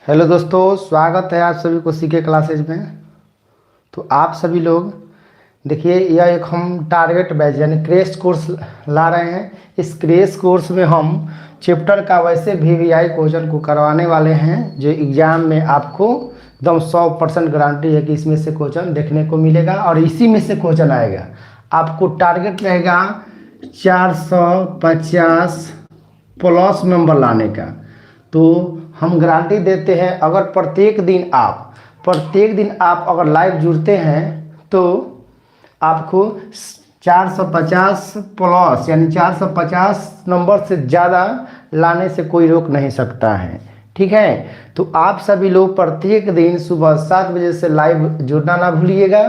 Hello दोस्तों, स्वागत है आप सभी को सीके क्लासेज में। तो आप सभी लोग देखिए, यह एक हम टारगेट बैच यानी क्रैश कोर्स ला रहे हैं। इस क्रैश कोर्स में हम चैप्टर का वैसे वीवीआई क्वेश्चन को करवाने वाले हैं जो एग्ज़ाम में आपको एकदम 100% गारंटी है कि इसमें से क्वेश्चन देखने को मिलेगा और इसी में से क्वेश्चन आएगा। आपको टारगेट रहेगा 450 प्लस नंबर लाने का। तो हम गारंटी देते हैं, अगर प्रत्येक दिन आप अगर लाइव जुड़ते हैं तो आपको 450 प्लस यानी 450 नंबर से ज़्यादा लाने से कोई रोक नहीं सकता है। ठीक है, तो आप सभी लोग प्रत्येक दिन सुबह 7 बजे से लाइव जुड़ना ना भूलिएगा,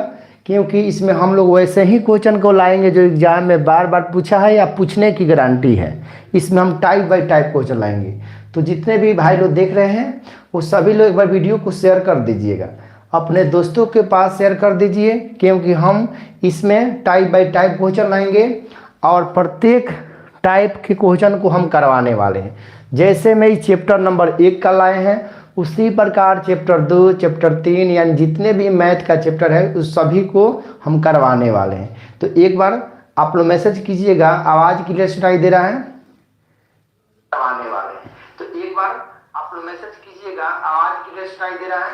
क्योंकि इसमें हम लोग वैसे ही क्वेश्चन को लाएंगे जो एग्जाम में बार बार पूछा है या पूछने की गारंटी है। इसमें हम टाइप बाय टाइप क्वेश्चन लाएंगे। तो जितने भी भाई लोग देख रहे हैं वो सभी लोग एक बार वीडियो को शेयर कर दीजिएगा, अपने दोस्तों के पास शेयर कर दीजिए, क्योंकि हम इसमें टाइप बाय टाइप क्वेश्चन लाएंगे और प्रत्येक टाइप के क्वेश्चन को हम करवाने वाले हैं। जैसे मैं इस चैप्टर नंबर 1 का लाए हैं, उसी प्रकार चैप्टर 2, चैप्टर 3 यानी जितने भी मैथ का चैप्टर है उस सभी को हम करवाने वाले हैं। तो एक बार आप लोग मैसेज कीजिएगा, आवाज़ क्लियर सुनाई दे रहा है? करवाने वाले हैं। तो एक बार आप लोग मैसेज कीजिएगा, आवाज़ क्लियर सुनाई दे रहा है?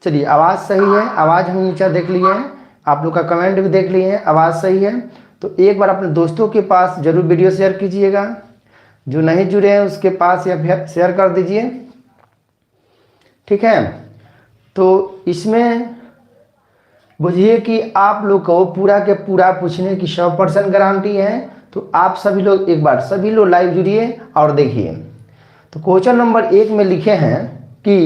चलिए, आवाज़ सही है, आवाज़ हम नीचे देख लिए हैं, आप लोग का कमेंट भी देख लिए हैं, आवाज़ सही है। तो एक बार अपने दोस्तों के पास जरूर वीडियो शेयर कीजिएगा, जो नहीं जुड़े हैं उसके पास या शेयर कर दीजिए। ठीक है, तो इसमें बुझिए कि आप लोग को पूरा के पूरा पूछने की 100% गारंटी है। तो आप सभी लोग एक बार सभी लोग लाइव जुड़िए और देखिए। तो क्वेश्चन नंबर 1 में लिखे हैं कि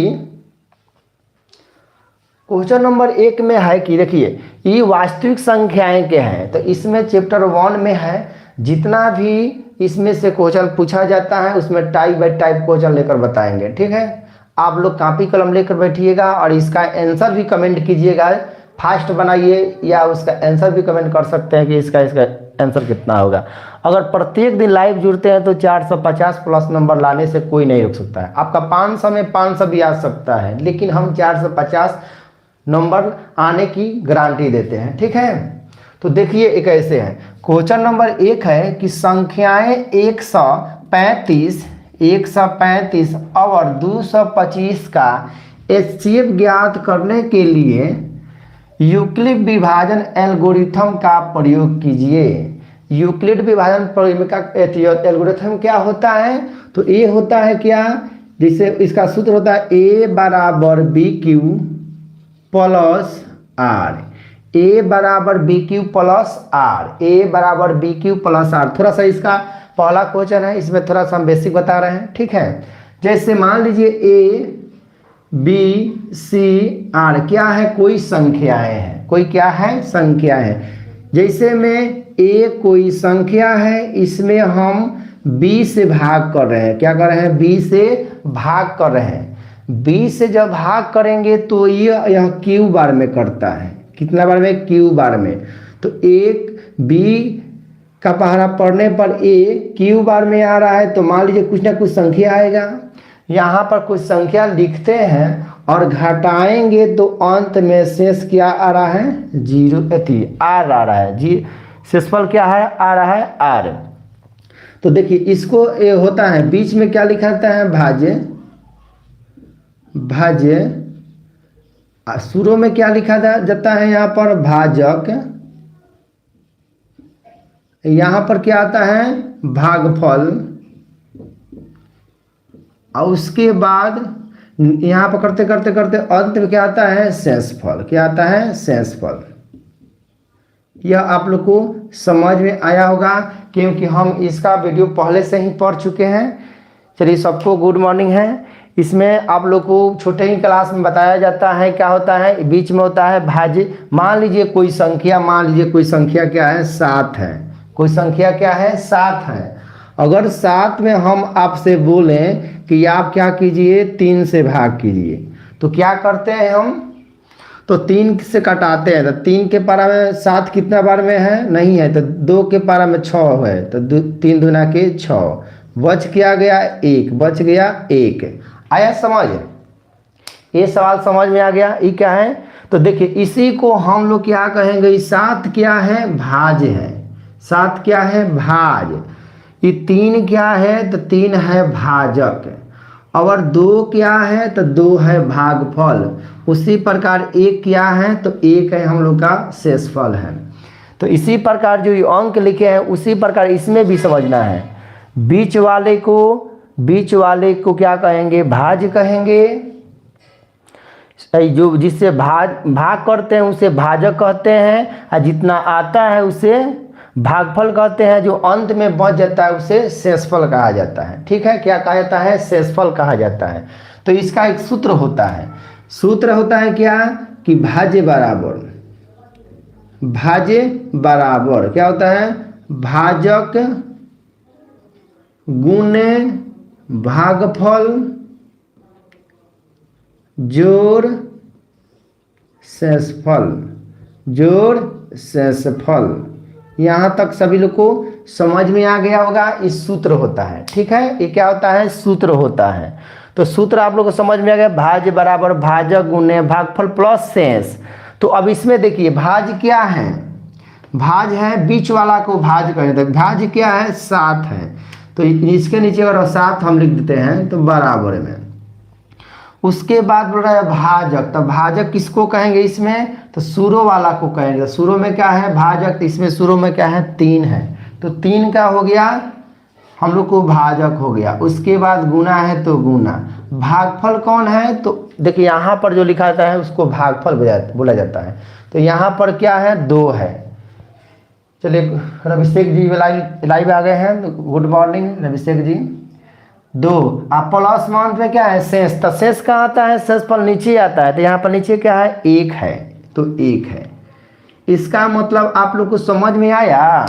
क्वेश्चन नंबर 1 में है कि देखिए, ये वास्तविक संख्याएं के हैं। तो इसमें चैप्टर 1 में है, जितना भी इसमें से क्वेश्चन पूछा जाता है उसमें टाइप बाय टाइप क्वेश्चन लेकर बताएंगे। ठीक है, आप लोग कॉपी कलम लेकर बैठिएगा और इसका आंसर भी कमेंट कीजिएगा, फास्ट बनाइए, या उसका आंसर भी कमेंट कर सकते हैं कि इसका आंसर कितना होगा। अगर प्रत्येक दिन लाइव जुड़ते हैं तो 450 प्लस नंबर लाने से कोई नहीं रोक सकता है। आपका 500 में 500 भी आ सकता है, लेकिन हम 450 नंबर आने की गारंटी देते हैं। ठीक है, तो देखिए एक ऐसे है, क्वेश्चन नंबर 1 है कि संख्याएं 135 और 225 का एचसीएफ ज्ञात करने के लिए यूक्लिड विभाजन एल्गोरिथम का प्रयोग कीजिए। यूक्लिड विभाजन का एल्गोरिथम क्या होता है? तो ये होता है क्या, जिसे इसका सूत्र होता है a बराबर बी क्यू प्लस आर। ए बराबर बी क्यू प्लस आर, ए बराबर बी क्यू प्लस आर। थोड़ा सा इसका पहला क्वेश्चन है, इसमें थोड़ा सा हम बेसिक बता रहे हैं। ठीक है, जैसे मान लीजिए ए बी सी आर क्या है, कोई संख्याएं हैं, कोई क्या है, संख्या है। जैसे में ए कोई संख्या है, इसमें हम बी से भाग कर रहे हैं। क्या कर रहे हैं? बी से भाग कर रहे हैं। बी से जब भाग करेंगे तो यह क्यू बार में करता है। कितना बार में? क्यू बार में। तो एक बी का पहरा पढ़ने पर ए क्यू बार में आ रहा है, तो मान लीजिए कुछ ना कुछ संख्या आएगा। यहाँ पर कुछ संख्या लिखते हैं और घटाएंगे तो अंत में शेष क्या आ रहा है? 0 आर आ रहा है। जी, शेषफल क्या है? आ रहा है आर। तो देखिए इसको ये होता है, बीच में क्या लिखा जाता है? भाज्य। शुरू में क्या लिखा जाता है? यहाँ पर भाजक। यहाँ पर क्या आता है? भागफल। और उसके बाद यहाँ पर करते करते करते अंत में क्या आता है? शेषफल। क्या आता है? शेषफल। यह आप लोग को समझ में आया होगा, क्योंकि हम इसका वीडियो पहले से ही पढ़ चुके हैं। चलिए, सबको गुड मॉर्निंग है। इसमें आप लोग को छोटे ही क्लास में बताया जाता है क्या होता है। बीच में होता है भाज्य। मान लीजिए कोई संख्या, क्या है? 7 है। कोई संख्या क्या है? 7 है। अगर 7 में हम आपसे बोलें कि आप क्या कीजिए? 3 से भाग कीजिए, तो क्या करते हैं हम? तो 3 से कटाते हैं। तो 3 के पारा में 7 कितना बार में है? नहीं है। तो 2 के पारा में 6 है, तो 3 दूना के 6, बच क्या गया? 1, बच गया 1। आया समझ? ये सवाल समझ में आ गया? ये क्या है? तो देखिए इसी को हम लोग क्या कहेंगे, 7 क्या है? भाज है। 7 क्या है? भाज। ये 3 क्या है? तो 3 है भाजक। और 2 क्या है? तो 2 है भागफल। उसी प्रकार 1 क्या है? तो 1 है हम लोग का शेषफल है। तो इसी प्रकार जो ये अंक लिखे हैं उसी प्रकार इसमें भी समझना है। बीच वाले को क्या कहेंगे? भाज कहेंगे। जो जिससे भाग करते हैं उसे भाजक कहते हैं, और जितना आता है उसे भागफल कहते हैं। जो अंत में बच जाता है उसे शेषफल कहा जाता है। ठीक है, क्या कहा जाता है? शेषफल कहा जाता है। तो इसका एक सूत्र होता है। सूत्र होता है क्या? कि भाज्य बराबर क्या होता है? भाजक गुणे भागफल जोड़ शेषफल। यहाँ तक सभी लोग को समझ में आ गया होगा। इस सूत्र होता है। ठीक है, ये क्या होता है? सूत्र होता है। तो सूत्र आप लोग को समझ में आ गया। भाज्य बराबर भाजक गुणे भागफल प्लस शेष। तो अब इसमें देखिए भाज क्या है? भाज है, बीच वाला को भाज कहें तो भाज क्या है? 7 है। तो इसके नीचे अगर 7 हम लिख देते हैं तो बराबर में। उसके बाद बोल रहा है भाजक। तो भाजक किसको कहेंगे इसमें? तो सूरों वाला को कहेंगे। सूरों में क्या है? भाजक। तो इसमें सूरों में क्या है? 3 है। तो 3 का हो गया हम लोग को भाजक हो गया। उसके बाद गुना है तो गुना। भागफल कौन है? तो देखिए यहाँ पर जो लिखा जाता है उसको भागफल बोला जाता है। तो यहाँ पर क्या है? 2 है। चलिए रविशेख जी लाइव आ गए हैं। गुड मॉर्निंग रविशेख जी। 2 आप प्लस मान पे क्या है? शेष। तो शेष कहाँ आता है? शेषफल नीचे आता है। तो यहाँ पर नीचे क्या है? 1 है। तो 1 है। इसका मतलब आप लोग को समझ में आया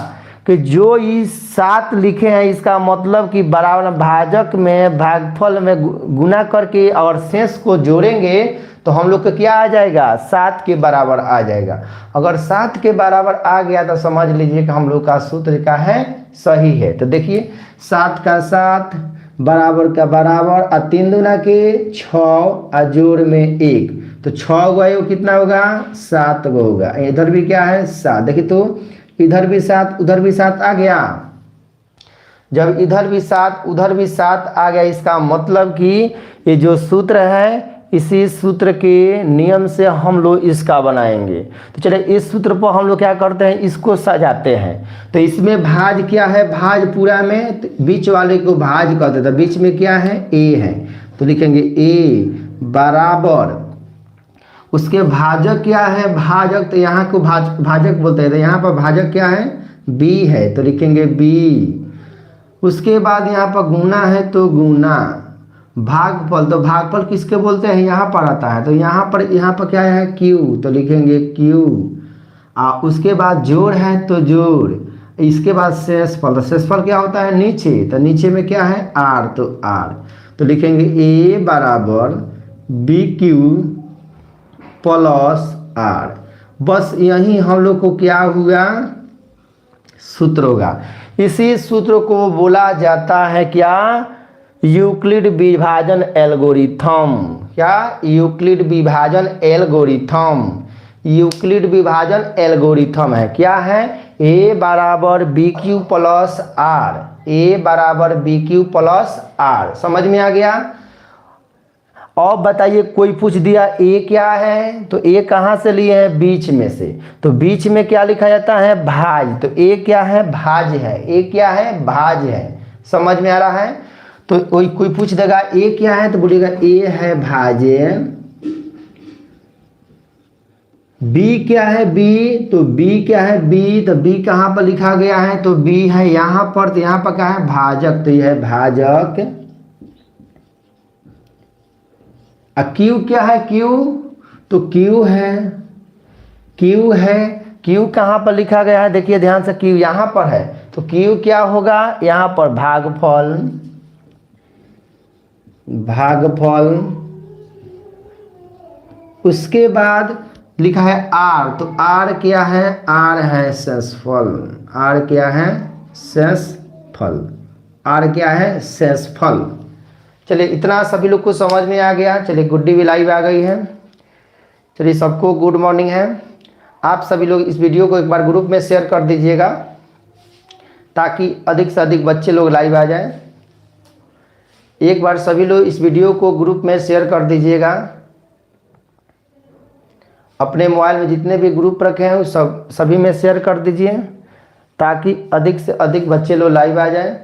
कि जो इस 7 लिखे हैं इसका मतलब कि बराबर भाजक में भागफल में गुना करके और शेष को जोड़ेंगे तो हम लोग को क्या आ जाएगा? 7 के बराबर आ जाएगा। अगर 7 के बराबर आ गया तो समझ लीजिए कि हम लोग का सूत्र क्या है? सही है। तो देखिए 7 का 7 बराबर का बराबर और 3 दूना के 6 और जोड़ में 1। तो 6 गए कितना होगा? 7 गो होगा। इधर भी क्या है? 7। देखिए तो इधर भी 7 उधर भी 7 आ गया। जब इधर भी 7 उधर भी 7 आ गया इसका मतलब कि ये जो सूत्र है इसी सूत्र के नियम से हम लोग इसका बनाएंगे। तो चलिए इस सूत्र पर हम लोग क्या करते हैं? इसको सजाते हैं। तो इसमें भाज क्या है? भाज पूरा में तो बीच वाले को भाज कहते हैं। तो बीच में क्या है? ए है। तो लिखेंगे ए बराबर। उसके भाजक क्या है? भाजक। तो यहाँ को भाजक बोलते हैं। तो यहाँ पर भाजक क्या है? बी है। तो लिखेंगे बी। उसके बाद यहाँ पर गुना है तो गुना। भागफल। तो भागफल किसके बोलते हैं? यहाँ पर आता है। तो यहाँ पर क्या है? क्यू। तो लिखेंगे क्यू। उसके बाद जोड़ है तो जोड़। इसके बाद शेषफल। तो शेषफल क्या होता है? नीचे। तो नीचे में क्या है? आर। तो आर। तो लिखेंगे ए बराबर बी क्यू प्लस आर। बस यही हम लोग को क्या हुआ? सूत्र होगा। इसी सूत्र को बोला जाता है क्या? यूक्लिड विभाजन एल्गोरिथम। क्या? यूक्लिड विभाजन एल्गोरिथम। यूक्लिड विभाजन एल्गोरिथम है। क्या है? ए बराबर बी क्यू प्लस आर। ए बराबर बी क्यू प्लस आर। समझ में आ गया? अब बताइए कोई पूछ दिया ए क्या है? तो ए कहाँ से लिए हैं? बीच में से। तो बीच में क्या लिखा जाता है? भाज। तो ए क्या है? भाज है। ए क्या है? भाज है। समझ में आ रहा है? तो कोई पूछ देगा ए क्या है? तो बोलिएगा ए है भाज्य। बी क्या है? बी। तो बी क्या है? बी। तो बी कहाँ पर लिखा गया है? तो बी है यहाँ पर। तो यहाँ पर क्या है? भाजक। तो यह है भाजक। क्यू क्या है? क्यू। तो क्यू है। क्यू है। क्यू कहाँ पर लिखा गया है? देखिए ध्यान से, क्यू यहाँ पर है। तो क्यू क्या होगा? यहाँ पर भागफल। उसके बाद लिखा है आर। तो आर क्या है? आर है शेषफल। आर क्या है? शेषफल। आर क्या है? शेषफल। चलिए इतना सभी लोग को समझ में आ गया। चलिए गुड्डी भी लाइव आ गई है। चलिए सबको गुड मॉर्निंग है। आप सभी लोग इस वीडियो को एक बार ग्रुप में शेयर कर दीजिएगा ताकि अधिक से अधिक बच्चे लोग लाइव आ जाएं। एक बार सभी लोग इस वीडियो को ग्रुप में शेयर कर दीजिएगा। अपने मोबाइल में जितने भी ग्रुप रखे हैं उस सभी में शेयर कर दीजिए ताकि अधिक से अधिक बच्चे लोग लाइव आ जाएं।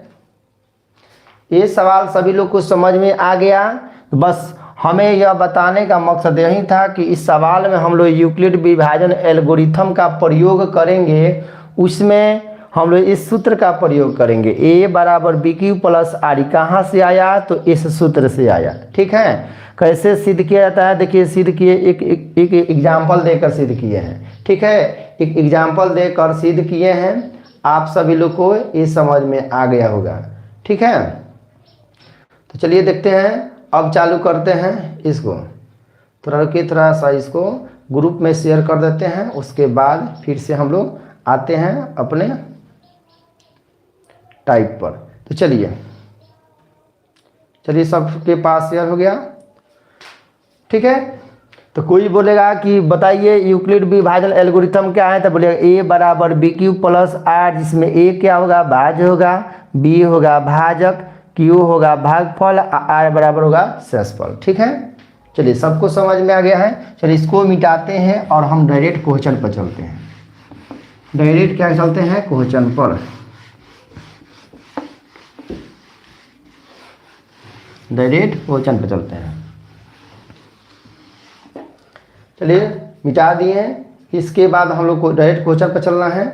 ये सवाल सभी लोग को समझ में आ गया। बस हमें यह बताने का मकसद यही था कि इस सवाल में हम लोग यूक्लिड विभाजन एल्गोरिथम का प्रयोग करेंगे। उसमें हम लोग इस सूत्र का प्रयोग करेंगे, a बराबर बी क्यू प्लस आर। कहाँ से आया? तो इस सूत्र से आया। ठीक है, कैसे सिद्ध किया जाता है? देखिए सिद्ध किए, एक एग्जाम्पल देकर सिद्ध किए हैं। ठीक है, एक एग्जाम्पल देकर सिद्ध किए हैं। आप सभी लोग को ये समझ में आ गया होगा। ठीक है, तो चलिए देखते हैं। अब चालू करते हैं इसको। थोड़ा रुकिए, थोड़ा सा इसको ग्रुप में शेयर कर देते हैं। उसके बाद फिर से हम लोग आते हैं अपने टाइप पर। तो चलिए सबके पास शेयर हो गया। ठीक है, तो कोई बोलेगा कि बताइए यूक्लिड विभाजन एल्गोरिथम क्या है, तो बोलेगा a बराबर बी क्यू प्लस आर, जिसमें a क्या होगा? भाज्य होगा, b होगा भाजक, q होगा भागफल, r बराबर होगा शेषफल। ठीक है, चलिए सबको समझ में आ गया है। चलिए इसको मिटाते हैं और हम डायरेक्ट क्वेश्चन पर चलते हैं। डायरेक्ट क्या चलते हैं? क्वेश्चन पर। डायरेक्ट क्वेश्चन पर चलते हैं। चलिए मिटा दिए। इसके बाद हम लोग को डायरेक्ट क्वेश्चन पर चलना है।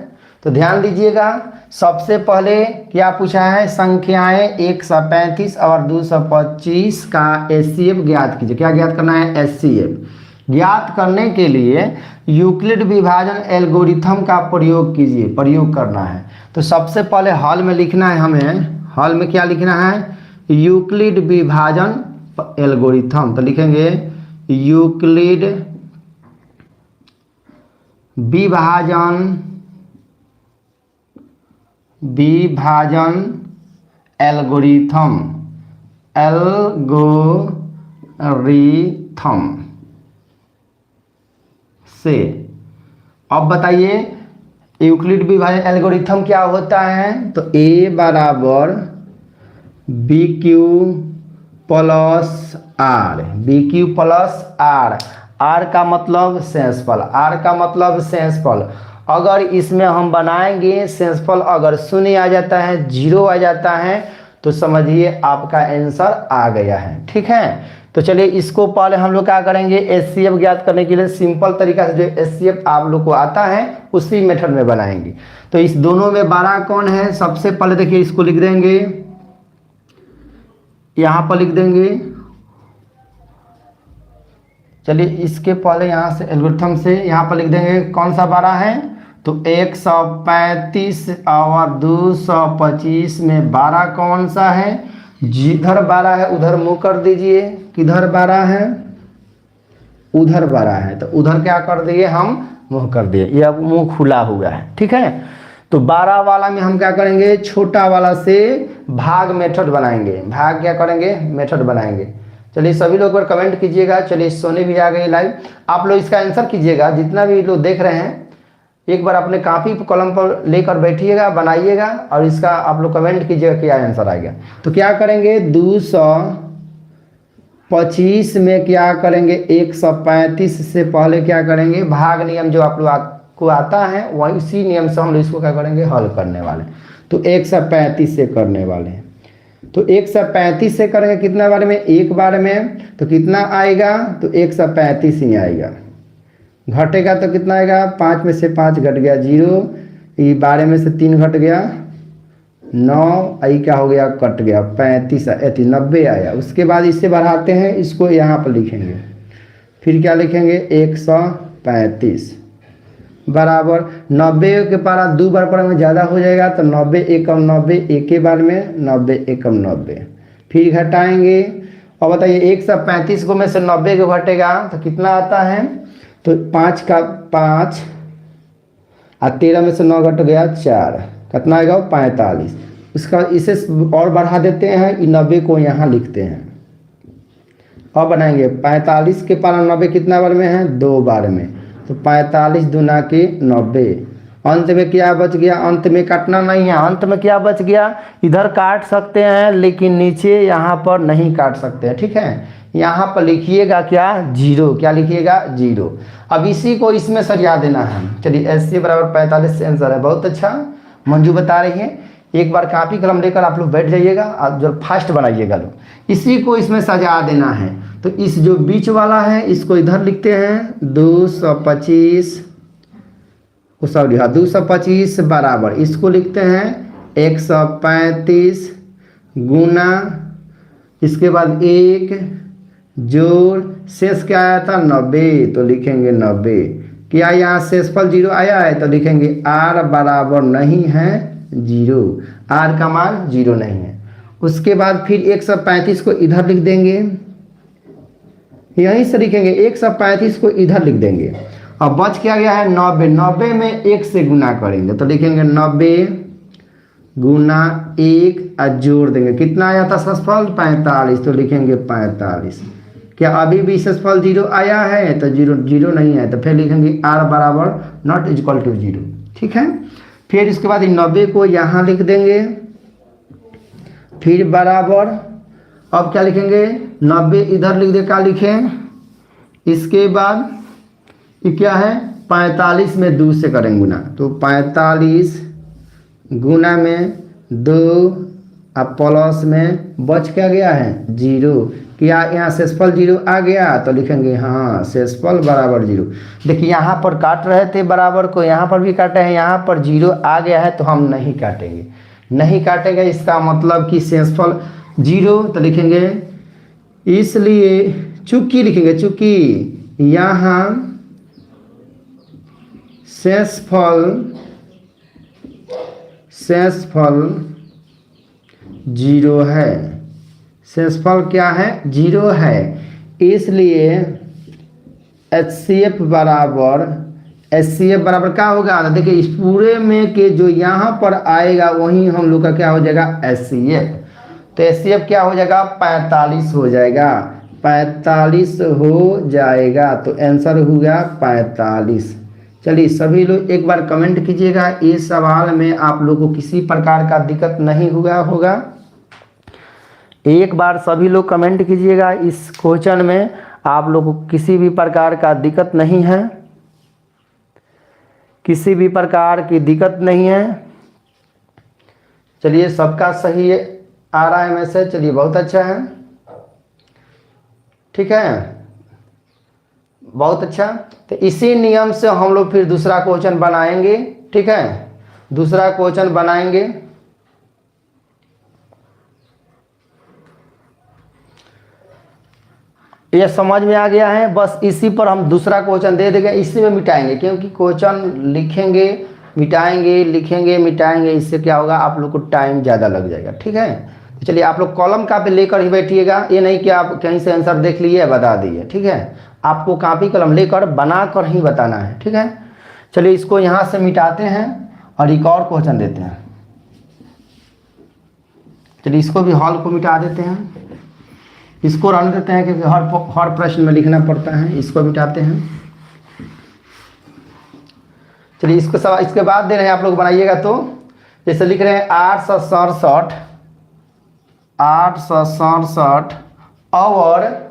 तो ध्यान दीजिएगा, सबसे पहले क्या पूछा है? संख्याएं 135 और 225 का एचसीएफ ज्ञात कीजिए। क्या ज्ञात करना है? एचसीएफ ज्ञात करने के लिए यूक्लिड विभाजन एल्गोरिथम का प्रयोग कीजिए, प्रयोग करना है। तो सबसे पहले हल में लिखना है हमें। हल में क्या लिखना है? यूक्लिड विभाजन एल्गोरिथम। तो लिखेंगे यूक्लिड विभाजन एल्गोरिथम से। अब बताइए यूक्लिड विभाजन एल्गोरिथम क्या होता है? तो a बराबर b q plus r, b q plus r. R का मतलब शेषफल, आर का मतलब शेषफल। अगर इसमें हम बनाएंगे शेषफल, अगर शून्य आ जाता है, 0 आ जाता है, तो समझिए आपका आंसर आ गया है। ठीक है, तो चलिए इसको पहले हम लोग क्या करेंगे? एचसीएफ ज्ञात करने के लिए सिंपल तरीका से जो एचसीएफ आप लोग को आता है उसी मेथड में बनाएंगे। तो इस दोनों में बड़ा कौन है? सबसे पहले देखिए इसको लिख देंगे, यहाँ पर लिख देंगे। चलिए इसके पहले यहाँ से एल्गोरिथम से यहाँ पर लिख देंगे कौन सा बड़ा है? तो 135 और 225 में 12 कौन सा है? जिधर 12 है उधर मुंह कर दीजिए। किधर 12 है? उधर 12 है, तो उधर क्या कर दिए? हम मुंह कर दिए। ये अब मुंह खुला हुआ है। ठीक है, तो 12 वाला में हम क्या करेंगे? छोटा वाला से भाग मेथड बनाएंगे। भाग क्या करेंगे? मेथड बनाएंगे। चलिए सभी लोग पर कमेंट कीजिएगा। चलिए सोनी भी आ गई लाइव। आप लोग इसका आंसर कीजिएगा, जितना भी लोग देख रहे हैं एक बार अपने कापी कलम पर लेकर बैठिएगा, बनाइएगा और इसका आप लोग कमेंट कीजिएगा क्या आंसर आएगा। तो क्या करेंगे? 225 में क्या करेंगे? 135 से पहले क्या करेंगे? भाग नियम जो आप लोग को आता है वही उसी नियम से हम लोग इसको क्या करेंगे? हल करने वाले। तो 135 से करने वाले हैं। तो 135 से करेंगे कितना बार में? एक बार में। तो कितना आएगा? तो 135 ही आएगा। घटेगा तो कितना आएगा? 5 में से 5 घट गया 0, ये 12 में से 3 घट गया 9, आई क्या हो गया? कट गया 35, 90 आया। उसके बाद इससे बढ़ाते हैं, इसको यहाँ पर लिखेंगे। फिर क्या लिखेंगे? 135 बराबर 90 के पारा 2 बार पर में ज़्यादा हो जाएगा, तो 90 एकम 90, एक ही बार में 90 एकम 90। फिर घटाएंगे और बताइए 135 को में से 90 को घटेगा तो कितना आता है? तो 5 का 5 और 13 में से 9 घट गया 4, कितना आएगा? 45। उसका इसे और बढ़ा देते हैं, 90 को यहाँ लिखते हैं। अब बनाएंगे 45 के पावर 90 कितना बार में है, 2 बार में, तो 45 दूना के 90। अंत में क्या बच गया, अंत में काटना नहीं है, अंत में क्या बच गया, इधर काट सकते हैं लेकिन नीचे यहाँ पर नहीं काट सकते हैं, ठीक है। यहाँ पर लिखिएगा क्या, 0, क्या लिखिएगा 0। अब इसी को इसमें सरिया देना है। चलिए एस बराबर 45 से आंसर है। बहुत अच्छा, मंजू बता रही है। एक बार कापी कलम लेकर आप लोग बैठ जाइएगा, आप जो फास्ट बनाइएगा लोग। इसी को इसमें सजा देना है, तो इस जो बीच वाला है इसको इधर लिखते हैं 225, सॉरी हाँ 225 बराबर, इसको लिखते हैं 135 गुना, इसके बाद 1 जोड़ शेष क्या आया था 90, तो लिखेंगे 90। क्या यहाँ शेषफल 0 आया है, तो लिखेंगे r बराबर नहीं है 0, r का मान 0 नहीं है। उसके बाद फिर 135 को इधर लिख देंगे, यहीं से लिखेंगे 135 को इधर लिख देंगे। अब बच क्या गया है 90, 90 में 1 से गुना करेंगे, तो लिखेंगे 90 गुना 1 और जोड़ देंगे, कितना आया था शेषफल 45, तो लिखेंगे 45। क्या अभी भी शेषफल 0 आया है, तो 0 नहीं है, तो फिर लिखेंगे r बराबर नॉट इक्वल टू 0, ठीक है। फिर इसके बाद 90 को यहाँ लिख देंगे, फिर बराबर, अब क्या लिखेंगे 90 इधर लिख दे, क्या लिखें, इसके बाद ये क्या है 45 में 2 से करेंगे गुना, तो 45 गुना में 2 अब प्लस में बच क्या गया है 0। क्या यहाँ शेषफल 0 आ गया, तो लिखेंगे हाँ शेषफल बराबर 0। देखिए यहाँ पर काट रहे थे बराबर को, यहाँ पर भी काटे हैं, यहाँ पर 0 आ गया है तो हम नहीं काटेंगे, नहीं काटेंगे, इसका मतलब कि शेषफल 0, तो लिखेंगे इसलिए चूंकि लिखेंगे, चूंकि यहाँ शेषफल 0 है, शेषफल क्या है 0 है, इसलिए HCF बराबर क्या होगा, देखिए इस पूरे में के जो यहाँ पर आएगा वहीं हम लोग का क्या हो जाएगा HCF, तो HCF क्या हो जाएगा 45 हो जाएगा, 45 हो जाएगा, तो आंसर हो गया 45। चलिए सभी लोग एक बार कमेंट कीजिएगा, इस सवाल में आप लोगों को किसी प्रकार का दिक्कत नहीं हुआ होगा। एक बार सभी लोग कमेंट कीजिएगा, इस क्वेश्चन में आप लोगों को किसी भी प्रकार का दिक्कत नहीं है, किसी भी प्रकार की दिक्कत नहीं है। चलिए सबका सही आ रहा है मैसेज, चलिए बहुत अच्छा है, ठीक है, बहुत अच्छा। तो इसी नियम से हम लोग फिर दूसरा क्वेश्चन बनाएंगे, ठीक है, दूसरा क्वेश्चन बनाएंगे। ये समझ में आ गया है, बस इसी पर हम दूसरा क्वेश्चन दे देंगे, इसी में मिटाएंगे, क्योंकि क्वेश्चन लिखेंगे मिटाएंगे, लिखेंगे मिटाएंगे, इससे क्या होगा आप लोग को टाइम ज़्यादा लग जाएगा, ठीक है। तो चलिए आप लोग कॉलम कापी लेकर ही बैठिएगा, ये नहीं कि आप कहीं से आंसर देख लिए बता दिए, ठीक है, आपको कापी कलम लेकर बना कर ही बताना है, ठीक है। चलिए इसको यहाँ से मिटाते हैं और एक और क्वेश्चन देते हैं। चलिए इसको भी हॉल को मिटा देते हैं, इसको रन देते हैं क्योंकि हर प्रश्न में लिखना पड़ता है, इसको मिटाते हैं। चलिए इसको सब इसके बाद दे रहे हैं, आप लोग बनाइएगा, तो जैसे लिख रहे हैं 867 और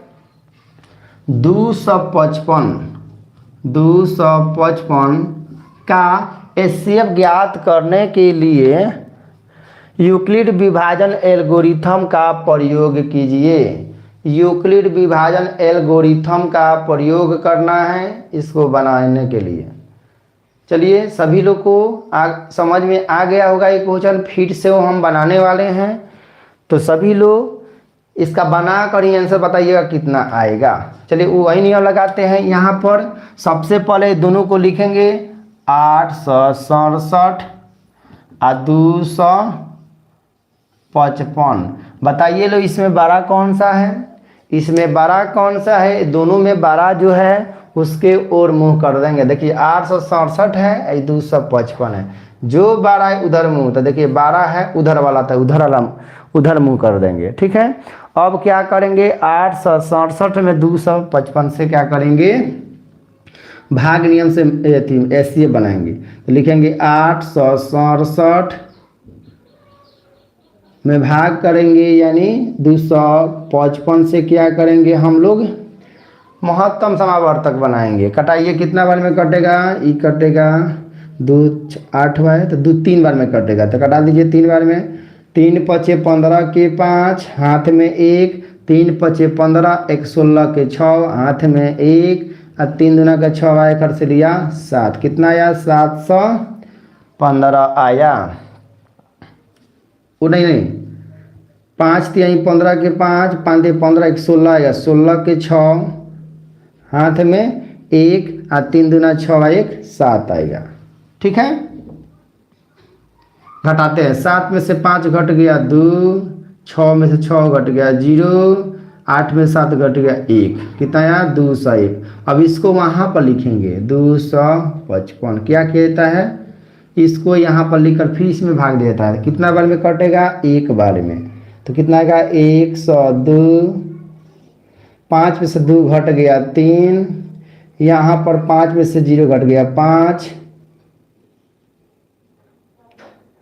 255 का HCF ज्ञात करने के लिए यूक्लिड विभाजन एल्गोरिथम का प्रयोग कीजिए। यूक्लिड विभाजन एल्गोरिथम का प्रयोग करना है इसको बनाने के लिए। चलिए सभी लोग को समझ में आ गया होगा ये क्वेश्चन, फिर से वो हम बनाने वाले हैं, तो सभी लोग इसका बना कर ही आंसर बताइएगा कितना आएगा। चलिए वो वही नियम लगाते हैं, यहाँ पर सबसे पहले दोनों को लिखेंगे 867 और 255। बताइए लो इसमें बड़ा कौन सा है, इसमें बड़ा कौन सा है, दोनों में बड़ा जो है उसके ओर मुंह कर देंगे। देखिए 867 है, 255 है, जो बड़ा है उधर मुंह, तो देखिए 12 है उधर वाला था, उधर मुंह कर देंगे, ठीक है। अब क्या करेंगे 867 में 255 से क्या करेंगे भाग नियम से एससीए बनाएंगे। तो लिखेंगे 867 में भाग करेंगे यानी 255 से क्या करेंगे हम लोग महत्तम समावर्तक बनाएंगे। कटाइए कितना बार में कटेगा, ई कटेगा 2 8 बार तो 2 3 बार में कटेगा, तो कटा दीजिए 3 बार में। 3 पचे 15 के 5 हाथ में 1, 3 पचे 15 1 16 के 6 हाथ में 1 और 3 दूना का 6 आया, खर्च से लिया 7, कितना आया 715 आया। वो नहीं 5 3 15 के 5 5 3 15 1 16 आएगा, 16 के 6 हाथ में 1 और 3 दूना 6 1 7 आएगा। ठीक है, घटाते हैं। 7 में से 5 घट गया 2, 6 में से 6 घट गया 0, 8 में 7 घट गया 1, कितना आया 201। अब इसको वहाँ पर लिखेंगे 255, क्या कहता है इसको यहाँ पर लिखकर फिर इसमें भाग देता है। कितना बार में कटेगा, एक बार में, तो कितना आएगा 102। 5 में से 2 घट गया 3, यहाँ पर 5 में से 0 घट गया 5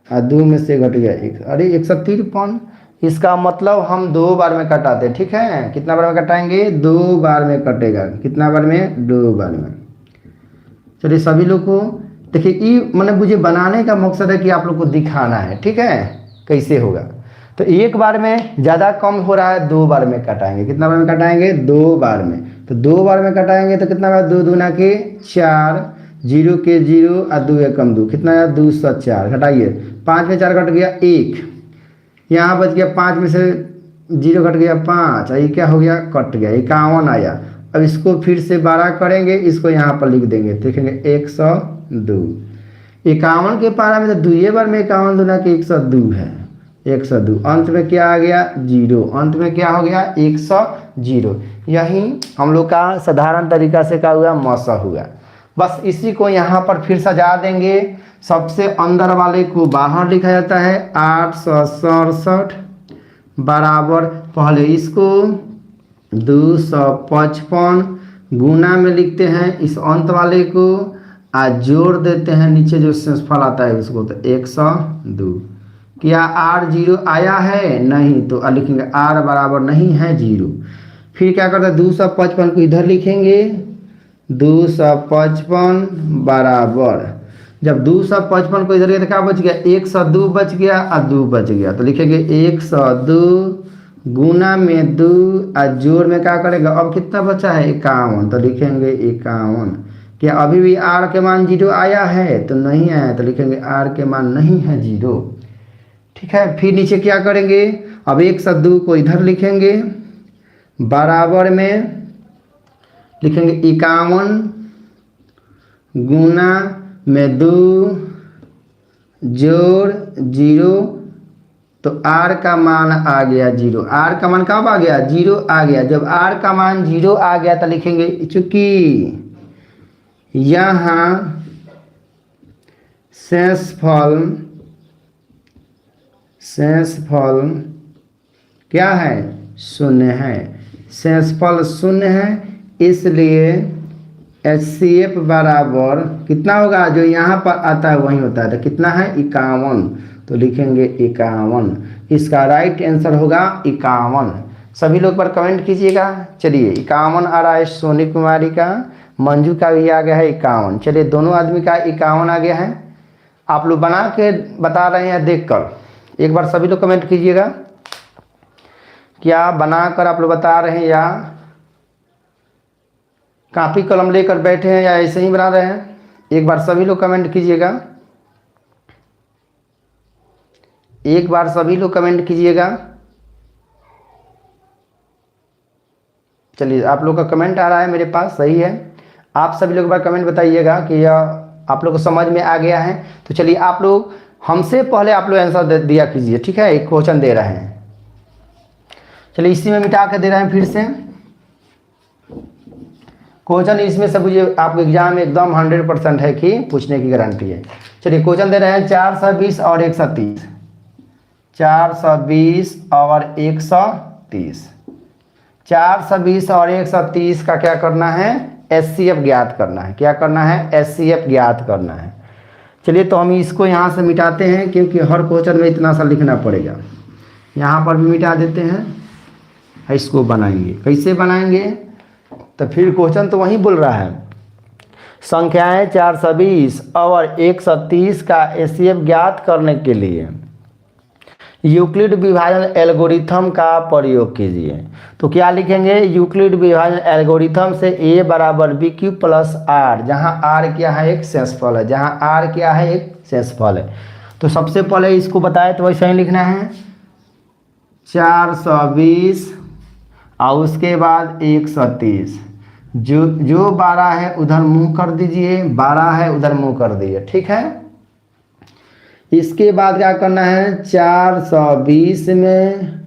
और 2 में से घट गया 1, अरे 153। इसका मतलब हम 2 बार में कटाते हैं। ठीक है, कितना बार में कटाएंगे, 2 बार में कटेगा। कितना बार में, 2 बार में। चलिए सभी लोग को देखिए, ये मैंने मुझे बनाने का मकसद है कि आप लोग को दिखाना है। ठीक है, कैसे होगा। तो एक बार में ज़्यादा कम हो रहा है, 2 बार में कटाएंगे। कितना बार में कटाएंगे, 2 बार में। तो 2 बार में कटाएंगे तो कितना बार, 2 दूना के 4, 0 के 0 और 2 एकम 2, कितना आया 204। घटाइए, 5 में 4 घट गया 1, यहाँ बच गया 5 में से 0 घट गया 5, ये क्या हो गया, कट गया, 51 आया। अब इसको फिर से 12 करेंगे, इसको यहाँ पर लिख देंगे, देखेंगे 102। 51 के पारा में तो 2 बार में 51 दूना के 102 है, 102। अंत में क्या आ गया, 0, अंत में क्या हो गया 100। यही हम लोग का साधारण तरीका से क्या हुआ, मौसा हुआ। बस इसी को यहाँ पर फिर सजा देंगे। सबसे अंदर वाले को बाहर लिखा जाता है 867 बराबर, पहले इसको 255 गुना में लिखते हैं इस अंत वाले को, आज जोड़ देते हैं नीचे जो शेषफल आता है उसको, तो 102। क्या R 0 आया है, नहीं, तो लिखेंगे R बराबर नहीं है 0। फिर क्या करते हैं, 255 को इधर लिखेंगे, 255 बराबर, जब 255 को इधर क्या बच गया, 102 बच गया और 2 बच गया, तो लिखेंगे 102 गुना में 2 और जोड़ में क्या करेगा, अब कितना बचा है 51, तो लिखेंगे 51। क्या अभी भी R के मान 0 आया है, तो नहीं आया, तो लिखेंगे R के मान नहीं है 0। ठीक है, फिर नीचे क्या करेंगे, अब 102 को इधर लिखेंगे, बराबर में लिखेंगे 51 गुना में 2 जोड़ 0, तो R का मान आ गया 0। R का मान कब आ गया, 0 आ गया। जब R का मान 0 आ गया तो लिखेंगे, चूंकि यहाँ शेषफल क्या है, 0 है, शेषफल 0 है, इसलिए HCF बराबर कितना होगा, जो यहाँ पर आता है वही होता है, तो कितना है 51, तो लिखेंगे 51। इसका राइट आंसर होगा 51। सभी लोग पर कमेंट कीजिएगा। चलिए 51 आ रहा है सोनी कुमारी का, मंजू का भी आ गया है 51। चलिए दोनों आदमी का 51 आ गया है। आप लोग बना के बता रहे हैं देखकर, एक बार सभी लोग कमेंट कीजिएगा, क्या बनाकर आप लोग बता रहे हैं या कॉपी कलम लेकर बैठे हैं या ऐसे ही बना रहे हैं, एक बार सभी लोग कमेंट कीजिएगा। एक बार सभी लोग कमेंट कीजिएगा। चलिए आप लोग का कमेंट आ रहा है मेरे पास, सही है। आप सभी लोग एक बार कमेंट बताइएगा कि यह आप लोग को समझ में आ गया है। तो चलिए आप लोग हमसे पहले आप लोग आंसर दिया कीजिए, ठीक है। एक क्वेश्चन दे रहे हैं, चलिए इसी में मिटा के दे रहे हैं फिर से क्वेश्चन। इसमें से मुझे आपके एग्जाम में एकदम 100% है कि पूछने की गारंटी है। चलिए क्वेश्चन दे रहे हैं 420 और 130, 420 और 30। 420 और 130 का क्या करना है, HCF ज्ञात करना है। क्या करना है, HCF ज्ञात करना है। चलिए तो हम इसको यहाँ से मिटाते हैं, क्योंकि हर क्वेश्चन में इतना सा लिखना पड़ेगा। यहाँ पर भी मिटा देते हैं, इसको बनाएंगे। कैसे बनाएंगे, तो फिर क्वेश्चन तो वही बोल रहा है, संख्याएं 420 और 130 का HCF ज्ञात करने के लिए यूक्लिड विभाजन एल्गोरिथम का प्रयोग कीजिए। तो क्या लिखेंगे, यूक्लिड विभाजन एल्गोरिथम से a बराबर बी क्यू प्लस आर, जहाँ r क्या है, एक शेषफल है, जहाँ r क्या है, एक शेषफल है। तो सबसे पहले इसको बताए तो वैसे ही लिखना है 420 और उसके बाद 130। जो 12 है उधर मुंह कर दीजिए, 12 है उधर मुंह कर दीजिए, ठीक है। इसके बाद क्या करना है, 420 में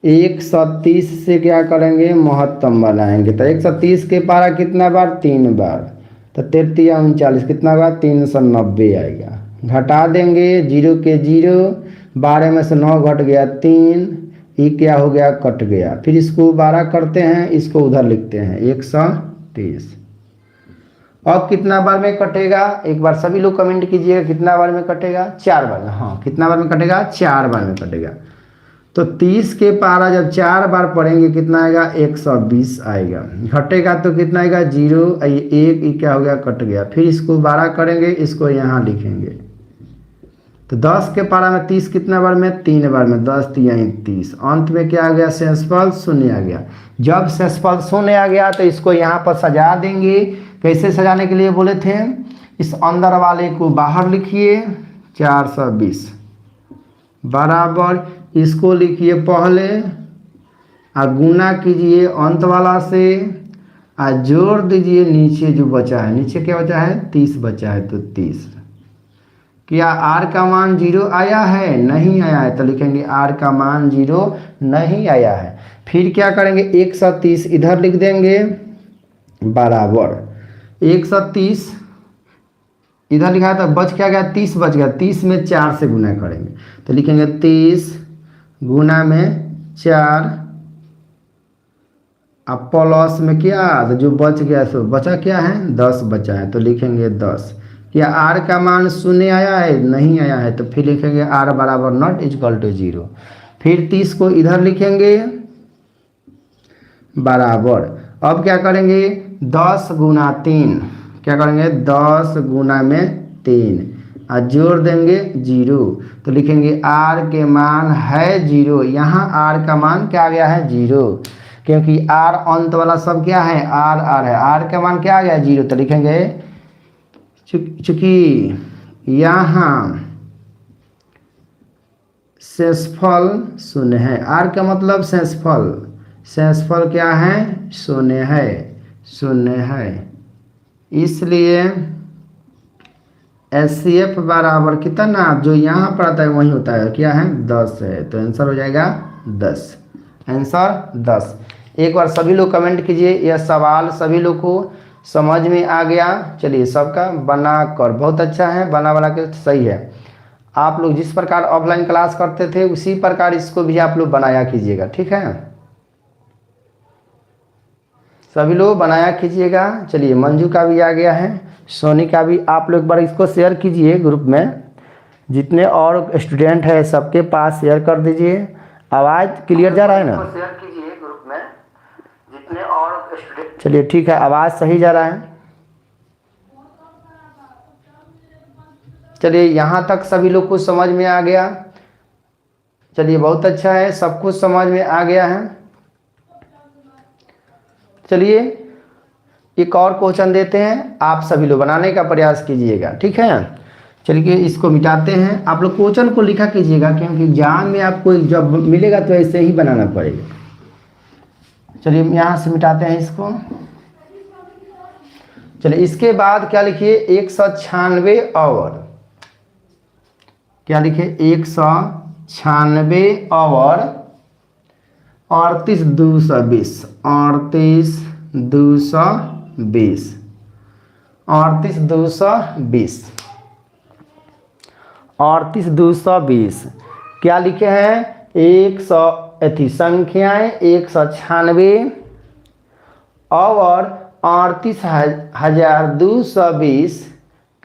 130 से क्या करेंगे, महत्तम बनाएंगे। तो 130 के पारा कितना बार, 3 बार, तो 33 39 कितना बार, 390 आएगा। घटा देंगे, 0 के 0, 12 में से 9 घट गया 3, ये क्या हो गया, कट गया। फिर इसको 12 करते हैं, इसको उधर लिखते हैं 130। अब कितना बार में कटेगा, एक बार सभी लोग कमेंट कीजिएगा, कितना बार में कटेगा, 4 बार में। हाँ, कितना बार में कटेगा, 4 बार में कटेगा। तो 30 के पारा जब 4 बार पढ़ेंगे कितना आएगा, 120 आएगा। घटेगा तो कितना आएगा, 0, 1 क्या हो गया, कट गया। फिर इसको 12 करेंगे, इसको यहाँ लिखेंगे। तो 10 के पारा में 30 कितना बार में, 3 बार में, 10 3 30। अंत में क्या आ गया, शेषफल 0 आ गया। जब शेषफल 0 आ गया तो इसको यहाँ पर सजा देंगे। कैसे सजाने के लिए बोले थे, इस अंदर वाले को बाहर लिखिए 420 बराबर, इसको लिखिए पहले और गुना कीजिए अंत वाला से और जोड़ दीजिए नीचे जो बचा है। नीचे क्या बचा है, 30 बचा है, तो 30। क्या r का मान 0 आया है, नहीं आया है, तो लिखेंगे r का मान 0 नहीं आया है। फिर क्या करेंगे, 130 इधर लिख देंगे बराबर 130 इधर लिखा है, तो बच क्या गया, 30 बच गया। 30 में 4 से गुना करेंगे, तो लिखेंगे 30 गुना में 4, अब प्लस में क्या, तो जो बच गया सो बचा क्या है, 10 बचा है, तो लिखेंगे 10। क्या r का मान 0 आया है, नहीं आया है, तो फिर लिखेंगे r बराबर नॉट इक्वल टू 0। फिर 30 को इधर लिखेंगे बराबर, अब क्या करेंगे, 10 गुना 3, क्या करेंगे, 10 गुना में 3 और जोड़ देंगे 0, तो लिखेंगे r के मान है 0। यहाँ r का मान क्या आ गया है, 0, क्योंकि r अंत वाला सब क्या है, r है, r का मान क्या आ गया, 0, तो लिखेंगे चूंकि यहाँ शेषफल 0 है, r का मतलब शेषफल, शेषफल क्या है, 0 है, 0 है, इसलिए HCF बराबर कितना, जो यहाँ पर आता है वही होता है, क्या है, 10 है, तो आंसर हो जाएगा 10। आंसर 10। एक बार सभी लोग कमेंट कीजिए, यह सवाल सभी लोग को समझ में आ गया। चलिए सबका बना कर बहुत अच्छा है, बना के सही है। आप लोग जिस प्रकार ऑफलाइन क्लास करते थे उसी प्रकार इसको भी आप लोग बनाया कीजिएगा, ठीक है, सभी लोग बनाया कीजिएगा। चलिए मंजू का भी आ गया है, सोनी का भी। आप लोग एक बार इसको शेयर कीजिए ग्रुप में, जितने और स्टूडेंट है सबके पास शेयर कर दीजिए। आवाज़ क्लियर जा रहा है ना, शेयर कीजिए ग्रुप में, जितने और स्टूडेंट। चलिए ठीक है, आवाज़ सही जा रहा है। चलिए यहाँ तक सभी लोग को समझ में आ गया। चलिए बहुत अच्छा है, सब कुछ समझ में आ गया है। चलिए एक और क्वेश्चन देते हैं, आप सभी लोग बनाने का प्रयास कीजिएगा, ठीक है। चलिए इसको मिटाते हैं, आप लोग क्वेश्चन को लिखा कीजिएगा, क्योंकि एग्जाम में आपको जब मिलेगा तो ऐसे ही बनाना पड़ेगा। चलिए यहाँ से मिटाते हैं इसको। चलिए इसके बाद क्या लिखिए, 196 और क्या लिखिए, 196 और 38 220, 38 220, 38 220, 38 220 क्या लिखे हैं, 100 अथी संख्याएं 196 और 38,220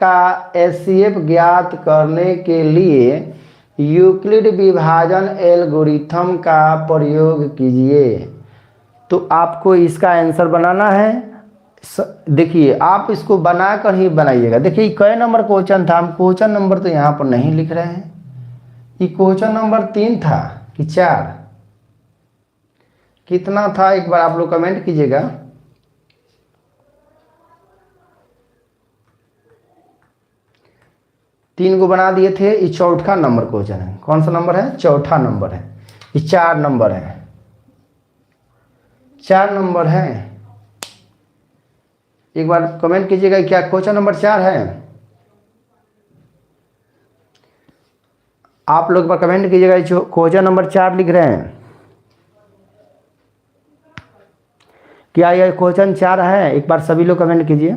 का एचसीएफ ज्ञात करने के लिए यूक्लिड विभाजन एल्गोरिथम का प्रयोग कीजिए। तो आपको इसका आंसर बनाना है। देखिए आप इसको बनाकर ही बनाइएगा। देखिए कई नंबर क्वेश्चन था, हम क्वेश्चन नंबर तो यहाँ पर नहीं लिख रहे हैं। ये क्वेश्चन नंबर 3 था कि 4, कितना था एक बार आप लोग कमेंट कीजिएगा। तीन को बना दिए थे। ये चौथा नंबर क्वेश्चन है। कौन सा नंबर है? चौथा नंबर है। ये 4 नंबर है, 4 नंबर है। एक बार कमेंट कीजिएगा क्या क्वेश्चन नंबर 4 है? आप लोग पर कमेंट कीजिएगा जो क्वेश्चन नंबर 4 लिख रहे हैं, क्या यह क्वेश्चन 4 है? एक बार सभी लोग कमेंट कीजिए।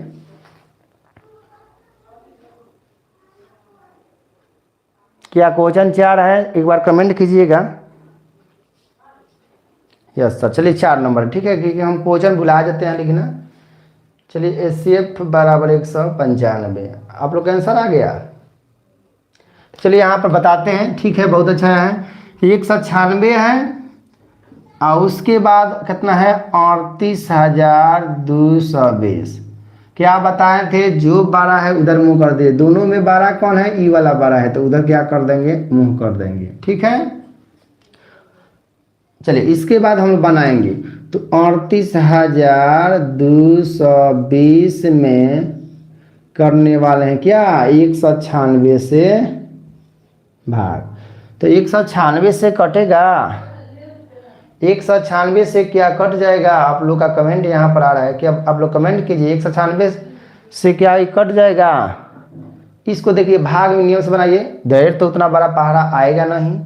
क्या क्वेश्चन 4 है? एक बार कमेंट कीजिएगा। यस सर, चलिए 4 नंबर ठीक है, क्योंकि हम क्वेश्चन भुला जाते हैं लिखना। चलिए एचसीएफ बराबर 195, आप लोग का आंसर आ गया। चलिए यहाँ पर बताते हैं। ठीक है, बहुत अच्छा है। 196 है और उसके बाद कितना है? 38,220। क्या बताए थे? जो 12 है उधर मुंह कर दे। दोनों में 12 कौन है? ई वाला 12 है, तो उधर क्या कर देंगे? मुंह कर देंगे। ठीक है, चलिए इसके बाद हम बनाएंगे। तो 38,220 में करने वाले हैं क्या? 196 से भाग। तो 196 से कटेगा, 196 से क्या कट जाएगा? आप लोग का कमेंट यहाँ पर आ रहा है कि अब आप लोग कमेंट कीजिए 196 से क्या कट जाएगा। इसको देखिए भाग में नियम से बनाइए। देर तो उतना बड़ा पहाड़ा आएगा नहीं,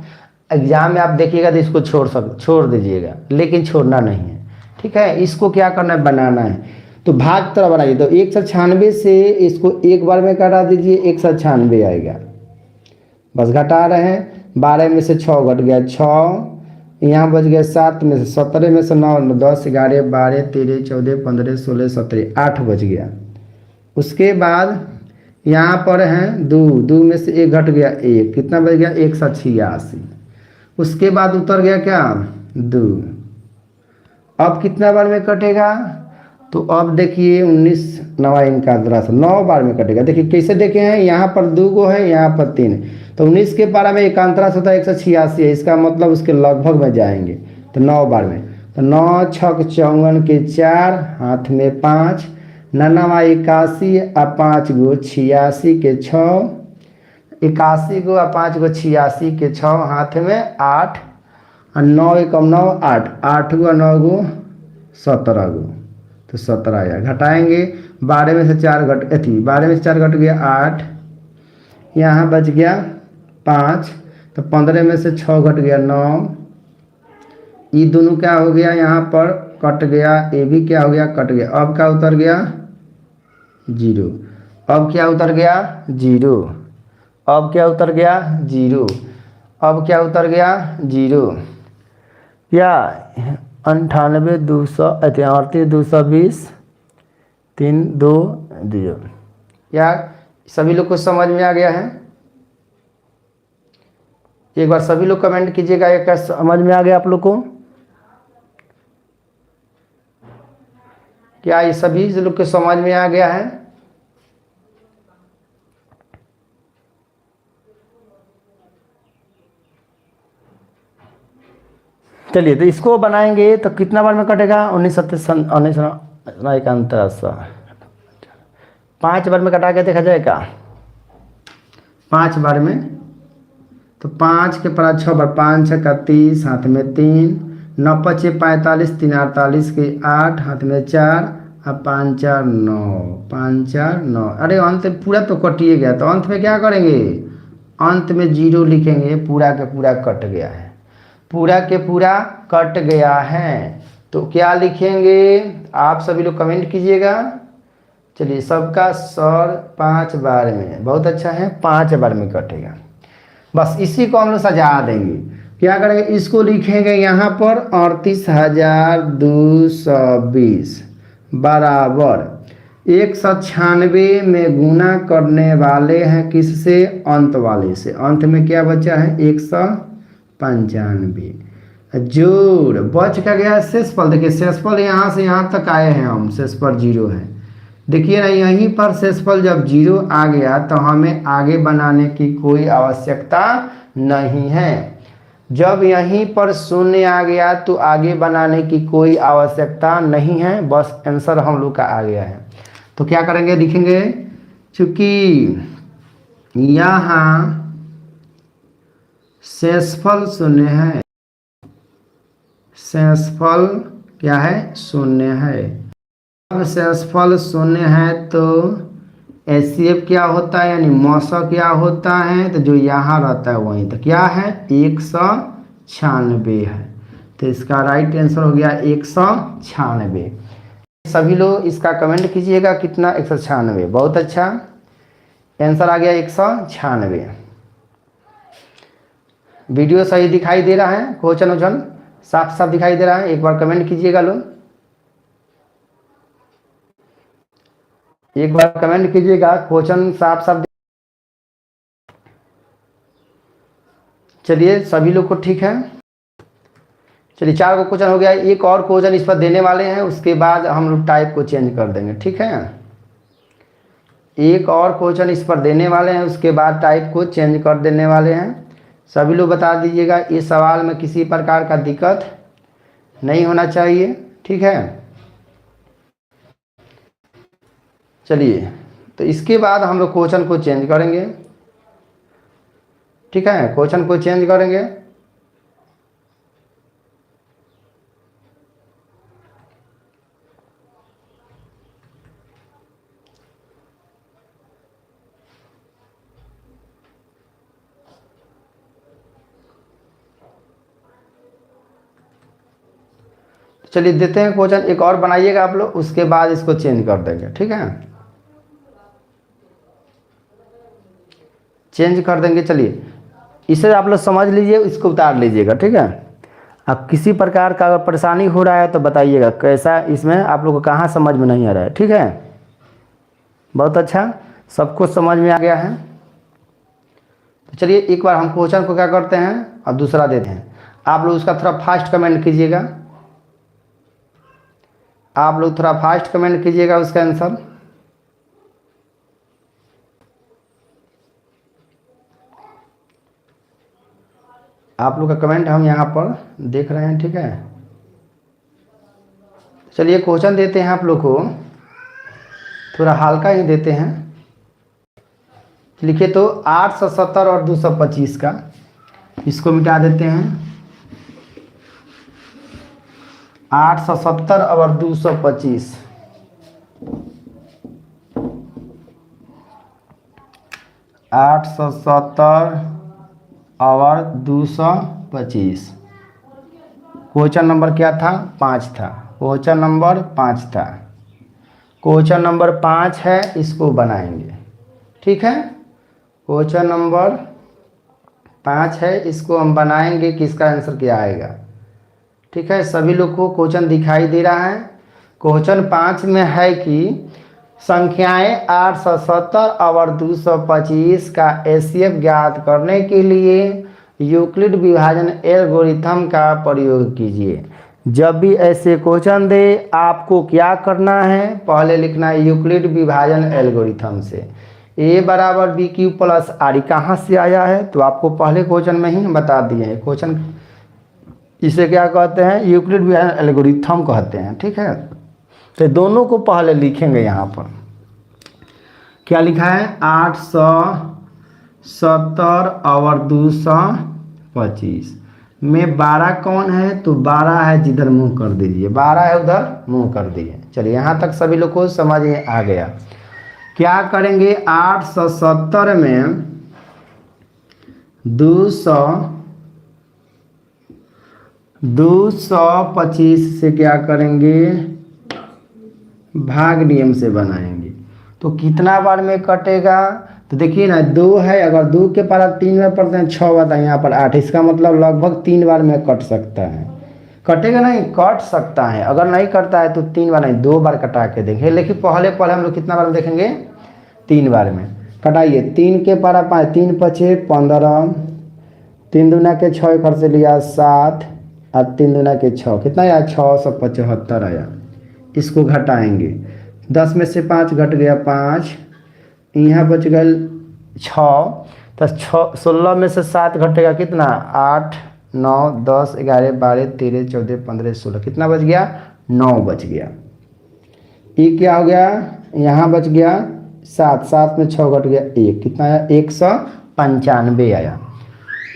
एग्जाम में आप देखिएगा तो इसको छोड़ दीजिएगा, लेकिन छोड़ना नहीं है। ठीक है, इसको क्या करना है? बनाना है। तो भाग तरह बनाइए। तो 196 से इसको एक बार में घटा दीजिए, 196 आएगा। बस घटा रहे हैं। 12 में से 6 घट गया, 6 यहाँ बच गया। 7 में से 17 में से 9, 10, 11, 12, 13, 14, 15, 16, 17, 8 बच गया। उसके बाद यहाँ पर है 2 में से 1 घट गया, 1, कितना बच गया? 186। उसके बाद उतर गया क्या? 2। अब कितना बार में कटेगा? तो अब देखिए 19 9 इनका 9 बार में कटेगा। देखिए कैसे देखे हैं, यहाँ पर 2 गो है, यहाँ पर 3, तो 19 के 12 में एकांतरा होता है 186 है। इसका मतलब उसके लगभग में जाएंगे, तो 9 बार में। तो 9 छक 54 के 4, हाथ में 5, 9 81 और 5 गो 86 के 6, 81 गो और 5 गो 86 के 6, हाथ में 8 और 9 1 9 8, 8 गो 9 गो 17 गो, तो 17 आया। घटाएंगे 12 में से 4 12 में से 4 घट गया 8, यहाँ बच गया 5, तो 15 में से 6 घट गया 9। ये दोनों क्या हो गया? यहाँ पर कट गया, ये भी क्या हो गया? कट गया। अब क्या उतर गया? 0। अब क्या उतर गया? 0। अब क्या उतर गया? 0। अब क्या उतर गया? 0। या 98 200 38 220 3 2 0। या सभी लोग को समझ में आ गया है? एक बार सभी लोग कमेंट कीजिएगा, ये क्या समझ में आ गया आप लोग को? क्या ये सभी लोग के समझ में आ गया है? चलिए तो इसको बनाएंगे तो कितना बार में कटेगा? 19 5 बार में कटा के देखा जाएगा। 5 बार में, तो 5 के परा 6 बार, 5 6 का 30, हाथ में 3, 9 5 45, 3 48 के 8, हाथ में 4 और 5 4 9, 5 4 9। अरे अंत पूरा तो कटिए गया, तो अंत में क्या करेंगे? अंत में 0 लिखेंगे। पूरा के पूरा कट गया है, पूरा के पूरा कट गया है। तो क्या लिखेंगे? आप सभी लोग कमेंट कीजिएगा। चलिए सबका सर 5 बार में, बहुत अच्छा है, 5 बार में कटेगा। बस इसी को हम लोग सजा देंगे। क्या करेंगे, इसको लिखेंगे यहाँ पर 38,220 बराबर 196 में गुना करने वाले हैं किससे, अंत वाले से। अंत में क्या बचा है, 195 जोड़ बच का गया शेषफल। देखिए शेषफल यहाँ से यहाँ तक आए हैं हम, शेषफल 0 है। देखिए ना यहीं पर शेषफल जब 0 आ गया तो हमें आगे बनाने की कोई आवश्यकता नहीं है। जब यहीं पर शून्य आ गया तो आगे बनाने की कोई आवश्यकता नहीं है, बस आंसर हम लोग का आ गया है। तो क्या करेंगे, लिखेंगे चूंकि यहाँ शेषफल शून्य है, शेषफल क्या है, शून्य है। अब शेषफल शून्य है तो एचसीएफ क्या होता है, यानी मौसा क्या होता है, तो जो यहाँ रहता है वहीं तो क्या है, 196 है। तो इसका राइट आंसर हो गया 196। सभी लोग इसका कमेंट कीजिएगा कितना, 196। बहुत अच्छा, आंसर आ गया 196। वीडियो सही दिखाई दे रहा है, क्वेश्चन वचन साफ साफ दिखाई दे रहा है, एक बार कमेंट कीजिएगा लोग, एक बार कमेंट कीजिएगा क्वेश्चन साफ साफ। चलिए सभी लोग को ठीक है। चलिए 4 को क्वेश्चन हो गया, एक और क्वेश्चन इस पर देने वाले हैं, उसके बाद हम लोग टाइप को चेंज कर देंगे, ठीक है। एक और क्वेश्चन इस पर देने वाले हैं, उसके बाद टाइप को चेंज कर देने वाले हैं। सभी लोग बता दीजिएगा, इस सवाल में किसी प्रकार का दिक्कत नहीं होना चाहिए, ठीक है। चलिए तो इसके बाद हम लोग क्वेश्चन को चेंज करेंगे, ठीक है, क्वेश्चन को चेंज करेंगे। चलिए देते हैं क्वेश्चन, एक और बनाइएगा आप लोग, उसके बाद इसको चेंज कर देंगे, ठीक है, चेंज कर देंगे। चलिए इसे आप लोग समझ लीजिए, इसको उतार लीजिएगा, ठीक है। अब किसी प्रकार का अगर परेशानी हो रहा है तो बताइएगा, कैसा इसमें आप लोग को कहाँ समझ में नहीं आ रहा है, ठीक है। बहुत अच्छा, सबको समझ में आ गया है। तो चलिए एक बार हम क्वेश्चन को क्या करते हैं और दूसरा देते हैं, आप लोग उसका थोड़ा फास्ट कमेंट कीजिएगा, आप लोग थोड़ा फास्ट कमेंट कीजिएगा उसका आंसर। आप लोग का कमेंट हम यहाँ पर देख रहे हैं, ठीक है। चलिए क्वेश्चन देते हैं आप लोग को, थोड़ा हल्का ही देते हैं। लिखे तो 870 और 225 का, इसको मिटा देते हैं। 870 और 225, 870 और 225। क्वेश्चन नंबर क्या था, 5 था, क्वेश्चन नंबर 5 था। क्वेश्चन नंबर 5 है, इसको बनाएंगे, ठीक है। क्वेश्चन नंबर 5 है, इसको हम बनाएंगे, किसका आंसर क्या आएगा, ठीक है। सभी लोग को क्वेश्चन दिखाई दे रहा है। क्वेश्चन 5 में है कि संख्याएं 870 और 225 का एचसीएफ ज्ञात करने के लिए यूक्लिड विभाजन एल्गोरिथम का प्रयोग कीजिए। जब भी ऐसे क्वेश्चन दे आपको क्या करना है, पहले लिखना है यूक्लिड विभाजन एल्गोरिथम से। ए बराबर बी क्यू प्लस आर कहाँ से आया है, तो आपको पहले क्वेश्चन में ही बता दिए हैं। क्वेश्चन इसे क्या कहते हैं, यूक्लिड विभाजन एल्गोरिथम कहते हैं, ठीक है। तो दोनों को पहले लिखेंगे। यहाँ पर क्या लिखा है, 870 और 225 में 12 कौन है, तो 12 है जिधर मुंह कर दीजिए, 12 है उधर मुंह कर दिए। चलिए यहाँ तक सभी लोग को समझ में आ गया। क्या करेंगे, 870 में 225 से क्या करेंगे, भाग नियम से बनाएंगे। तो कितना बार में कटेगा, तो देखिए ना 2 है, अगर 2 के पारा 3 में पढ़ते हैं 6 बार, यहाँ पर 8, इसका मतलब लगभग 3 बार में कट सकता है। कटेगा नहीं, कट सकता है, अगर नहीं कटता है तो 3 बार नहीं 2 बार कटा के देंगे। लेकिन पहले हम लोग कितना बार में देखेंगे, 3 बार में। कटाइए, 3 के पारा 5, 3 पचे 15, 3 दूना के 6 घर से लिया 7 और 3 दूना के 6 कितना आया 675 आया। इसको घटाएंगे, 10 में से 5 घट गया 5, यहाँ बच गया 6, तो 16 में से 7 घटेगा कितना 8, 9, 10, 11, 12, 13, 14, 15, 16 कितना बच गया 9 बच गया। ये क्या हो गया, यहाँ बच गया 7, 7 में 6 घट गया 1, कितना आया 195 आया।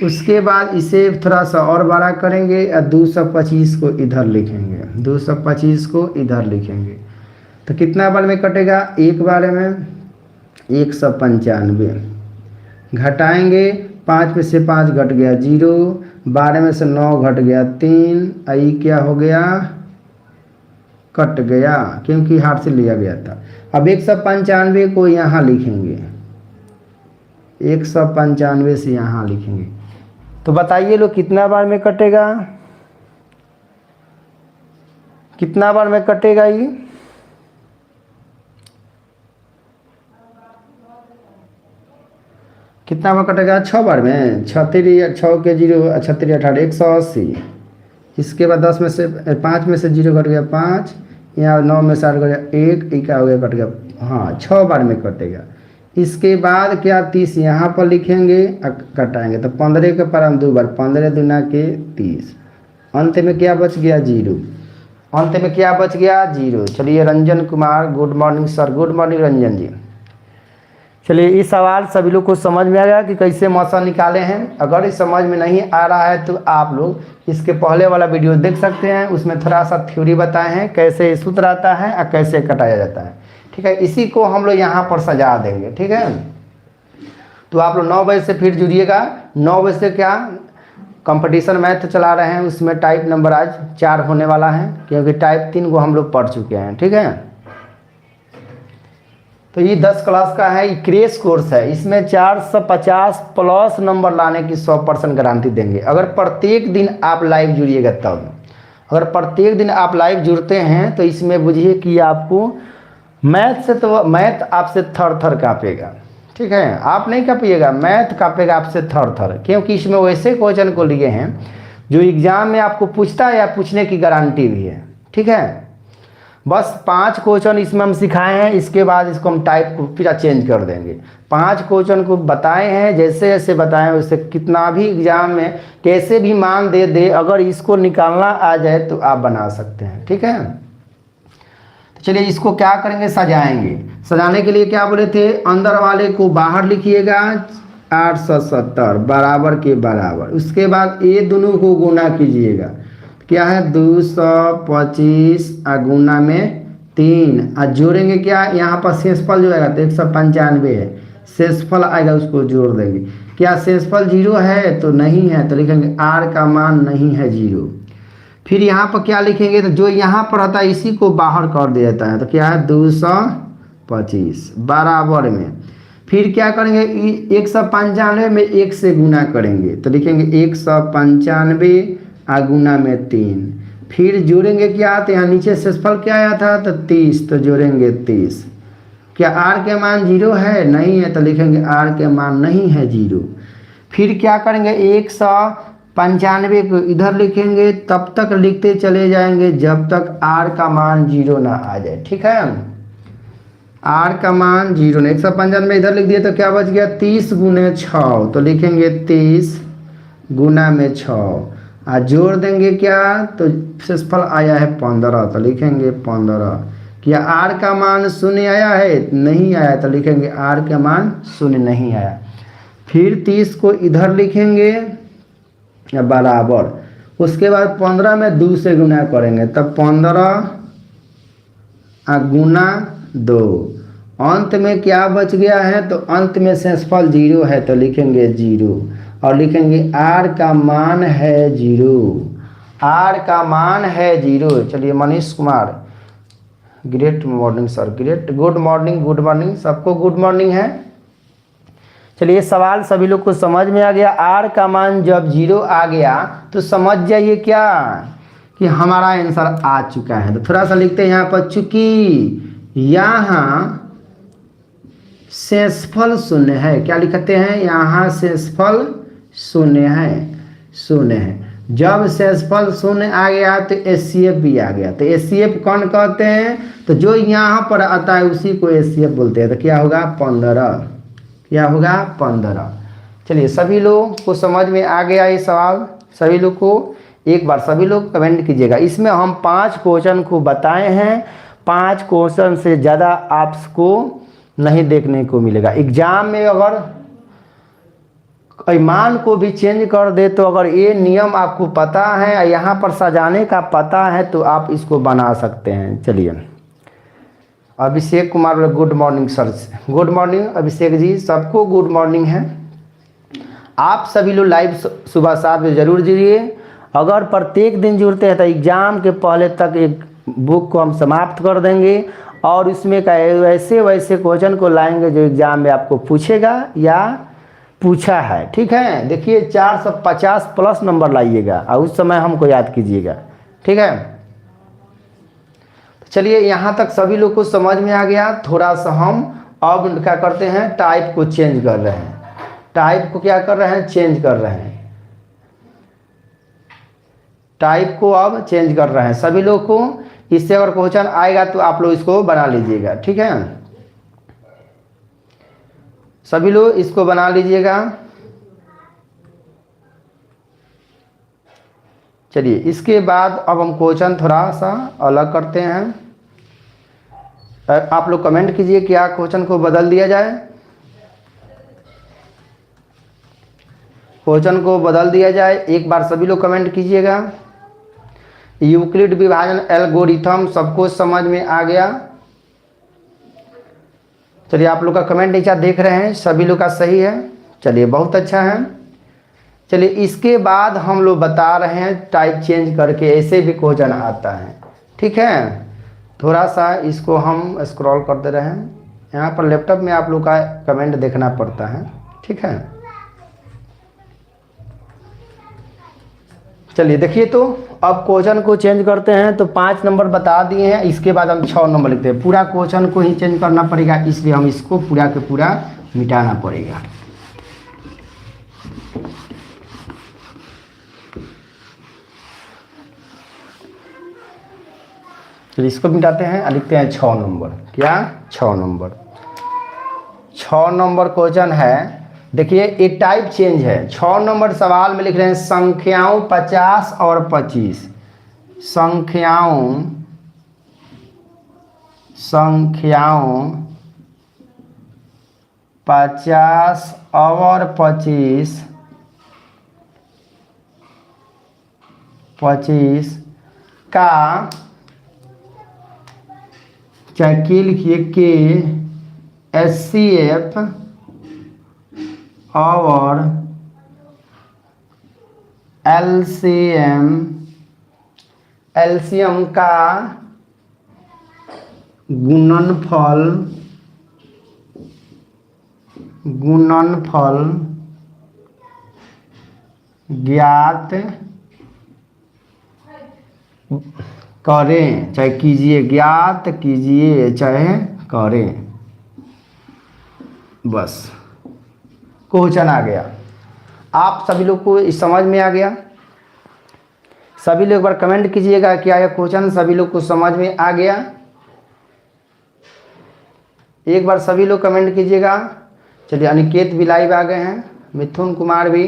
उसके बाद इसे थोड़ा सा और बड़ा करेंगे और 225 को इधर लिखेंगे, 225 को इधर लिखेंगे तो कितना बार में कटेगा, एक बार में 195। घटाएंगे, 5 में से 5 घट गया 0, 12 में से 9 घट गया 3, आई क्या हो गया कट गया क्योंकि हाथ से लिया गया था। अब 195 को यहाँ लिखेंगे, 195 से यहाँ लिखेंगे तो बताइए लोग कितना बार में कटेगा, कितना बार में कटेगा ये, कितना बार कटेगा 6 बार में, 6 के 0 36 18 180। इसके बाद 10 में से 5 में से 0 घट गया 5, यहाँ 9 में से 8 घट गया 1, क्या हो गया कट गया, हाँ 6 बार में कटेगा। इसके बाद क्या 30 यहाँ पर लिखेंगे कटाएंगे तो 15 के पर हम 2 बार, 15 दूना के 30, अंत में क्या बच गया 0, अंत में क्या बच गया 0। चलिए Ranjan Kumar, good morning sir, good morning Ranjan ji. चलिए इस सवाल सभी लोग को समझ में आ गया कि कैसे मौसा निकाले हैं। अगर इस समझ में नहीं आ रहा है तो आप लोग इसके पहले वाला वीडियो देख सकते हैं, उसमें थोड़ा सा थ्योरी बताए हैं कैसे सूत्र आता है और कैसे कटाया जाता है। ठीक है, इसी को हम लोग यहाँ पर सजा देंगे। ठीक है, तो आप लोग 9 बजे से फिर जुड़िएगा। 9 बजे से क्या कंपटीशन मैथ चला रहे हैं, उसमें टाइप नंबर आज 4 होने वाला है क्योंकि टाइप 3 को हम लोग पढ़ चुके हैं। ठीक है, तो ये 10 क्लास का है, ये क्रेश कोर्स है, इसमें 450 प्लस नंबर लाने की 100% गारंटी देंगे। अगर प्रत्येक दिन आप लाइव जुड़िएगा तब, अगर प्रत्येक दिन आप लाइव जुड़ते हैं तो इसमें बुझिए कि आपको मैथ से तो मैथ आपसे थर थर कांपेगा। ठीक है, आप नहीं कांपिएगा, मैथ कांपेगा आपसे थर थर, क्योंकि इसमें वैसे क्वेश्चन को लिए हैं जो एग्जाम में आपको पूछता है या पूछने की गारंटी भी है। ठीक है, बस 5 क्वेश्चन इसमें हम सिखाए हैं, इसके बाद इसको हम टाइप को फिर चेंज कर देंगे। 5 क्वेश्चन को बताए हैं, जैसे जैसे बताए हैं वैसे कितना भी एग्जाम में कैसे भी मान दे दे, अगर इसको निकालना आ जाए तो आप बना सकते हैं। ठीक है, तो चलिए इसको क्या करेंगे, सजाएंगे। सजाने के लिए क्या बोले थे, अंदर वाले को बाहर लिखिएगा 870 बराबर के बराबर, उसके बाद ये दोनों को गुना कीजिएगा, क्या है 225 गुना में 3 और जोड़ेंगे क्या, यहाँ पर शेषफल जो आएगा तो 195 है, शेषफल आएगा उसको जोड़ देंगे। क्या शेषफल 0 है तो नहीं है, तो लिखेंगे r का मान नहीं है 0। फिर यहाँ पर क्या लिखेंगे, तो जो यहाँ पर रहता है इसी को बाहर कर दिया जाता है, तो क्या है 225 बराबर में। फिर क्या करेंगे, 195 में 1 से गुना करेंगे तो लिखेंगे 195 गुना में 3। फिर जोड़ेंगे क्या, तो यहाँ नीचे शेषफल क्या आया था तो 30, तो जोड़ेंगे 30। क्या r के मान 0 है, नहीं है, तो लिखेंगे r के मान नहीं है 0। फिर क्या करेंगे 195 को इधर लिखेंगे, तब तक लिखते चले जाएंगे जब तक r का मान 0 ना आ जाए। ठीक है, r का मान 0 ने 195 में इधर लिख दिए तो क्या बच गया 30 गुने 6, तो लिखेंगे 30 गुना में 6 और जोड़ देंगे क्या, तो शेषफल आया है 15, तो लिखेंगे 15। क्या r का मान 0 आया है, नहीं आया, तो लिखेंगे r का मान 0 नहीं आया। फिर 30 को इधर लिखेंगे बराबर, उसके बाद 15 में 2 से गुना करेंगे तब 15 गुना 2, अंत में क्या बच गया है, तो अंत में शेषफल 0 है तो लिखेंगे 0 और लिखेंगे r का मान है 0, r का मान है 0। चलिए Manish Kumar, great morning sir, great, good morning, good morning, सबको गुड मॉर्निंग है। चलिए सवाल सभी लोग को समझ में आ गया। आर का मान जब 0 आ गया तो समझ जाइए क्या कि हमारा आंसर आ चुका है। तो थोड़ा सा लिखते हैं यहाँ पर, चूंकि यहाँ शेषफल शून्य है, क्या लिखते हैं, यहाँ शेषफल शून्य है, शून्य है। जब शेषफल शून्य आ गया तो एचसीएफ भी आ गया। तो एचसीएफ कौन कहते हैं, तो जो यहाँ पर आता है उसी को एचसीएफ बोलते हैं। तो क्या होगा 15, क्या होगा 15। चलिए सभी लोगों को समझ में आ गया ये सवाल, सभी लोग को एक बार सभी लोग कमेंट कीजिएगा। इसमें हम 5 क्वेश्चन को बताए हैं, 5 क्वेश्चन से ज़्यादा आपको नहीं देखने को मिलेगा। एग्जाम में अगर ईमान को भी चेंज कर दे तो अगर ये नियम आपको पता है, यहाँ पर सजाने का पता है, तो आप इसको बना सकते हैं। चलिए Abhishek Kumar, good morning sir. Good morning Abhishek ji, सबको गुड मॉर्निंग है। आप सभी लोग लाइव सुबह 7 बजे जरूर जुड़िए। अगर प्रत्येक दिन जुड़ते हैं तो एग्ज़ाम के पहले तक एक बुक को हम समाप्त कर देंगे और उसमें का वैसे वैसे क्वेश्चन को लाएंगे जो एग्ज़ाम में आपको पूछेगा या पूछा है। ठीक है, देखिए 450 प्लस नंबर लाइएगा और उस समय हमको याद कीजिएगा। ठीक है, तो चलिए यहाँ तक सभी लोग को समझ में आ गया। थोड़ा सा हम अब क्या करते हैं, टाइप को चेंज कर रहे हैं। टाइप को क्या कर रहे हैं, चेंज कर रहे हैं। टाइप को अब चेंज कर रहे हैं सभी लोग को। इससे अगर क्वेश्चन आएगा तो आप लोग इसको बना लीजिएगा। ठीक है, सभी लोग इसको बना लीजिएगा। चलिए इसके बाद अब हम क्वेश्चन थोड़ा सा अलग करते हैं। आप लोग कमेंट कीजिए क्या क्वेश्चन को बदल दिया जाए। क्वेश्चन को बदल दिया जाए, एक बार सभी लोग कमेंट कीजिएगा। यूक्लिड विभाजन एल्गोरिथम सबको समझ में आ गया। चलिए आप लोग का कमेंट नीचे देख रहे हैं, सभी लोग का सही है। चलिए बहुत अच्छा है। चलिए इसके बाद हम लोग बता रहे हैं टाइप चेंज करके ऐसे भी क्वेश्चन आता है। ठीक है, थोड़ा सा इसको हम स्क्रॉल कर दे रहे हैं। यहाँ पर लैपटॉप में आप लोग का कमेंट देखना पड़ता है। ठीक है, चलिए देखिए तो अब क्वेश्चन को चेंज करते हैं। तो 5 नंबर बता दिए हैं, इसके बाद हम 6 नंबर लिखते हैं। पूरा क्वेश्चन को ही चेंज करना पड़ेगा, इसलिए हम इसको पूरा के पूरा मिटाना पड़ेगा। चलिए इसको मिटाते हैं, लिखते हैं 6 नंबर। क्या 6 नंबर, 6 नंबर क्वेश्चन है। देखिए ये टाइप चेंज है। 6 नंबर सवाल में लिख रहे हैं संख्याओं 50 और 25। संख्याओं 50 और 25 का, चाहे के लिखिए के, एचसीएफ और एलसीएम का गुणनफल ज्ञात करें, चाहे कीजिए, ज्ञात कीजिए चाहे करें। बस क्वेश्चन आ गया। आप सभी लोग को इस समझ में आ गया। सभी लोग एक बार कमेंट कीजिएगा क्या यह क्वेश्चन सभी लोग को समझ में आ गया। एक बार सभी लोग कमेंट कीजिएगा। चलिए अनिकेत भी लाइव आ गए हैं, मिथुन कुमार भी।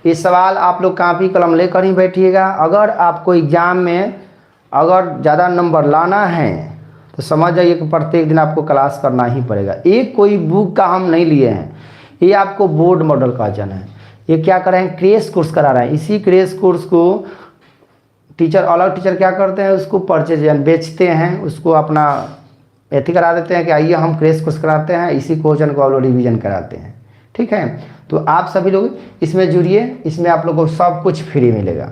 ये सवाल आप लोग कापी कलम लेकर ही बैठिएगा। अगर आपको एग्जाम में अगर ज़्यादा नंबर लाना है तो समझ जाइए कि प्रत्येक दिन आपको क्लास करना ही पड़ेगा। एक कोई बुक का हम नहीं लिए हैं, ये आपको बोर्ड मॉडल का जन है। ये क्या कर रहे हैं, क्रैश कोर्स करा रहे हैं। इसी क्रैश कोर्स को टीचर, अलग टीचर क्या करते हैं, उसको परचेज बेचते हैं, उसको अपना एथी करा देते हैं कि आइए हम क्रैश कोर्स कराते हैं, इसी क्वेश्चन को आप लोग रिविजन कराते हैं। ठीक है, तो आप सभी लोग इसमें जुड़िए, इसमें आप लोग को सब कुछ फ्री मिलेगा।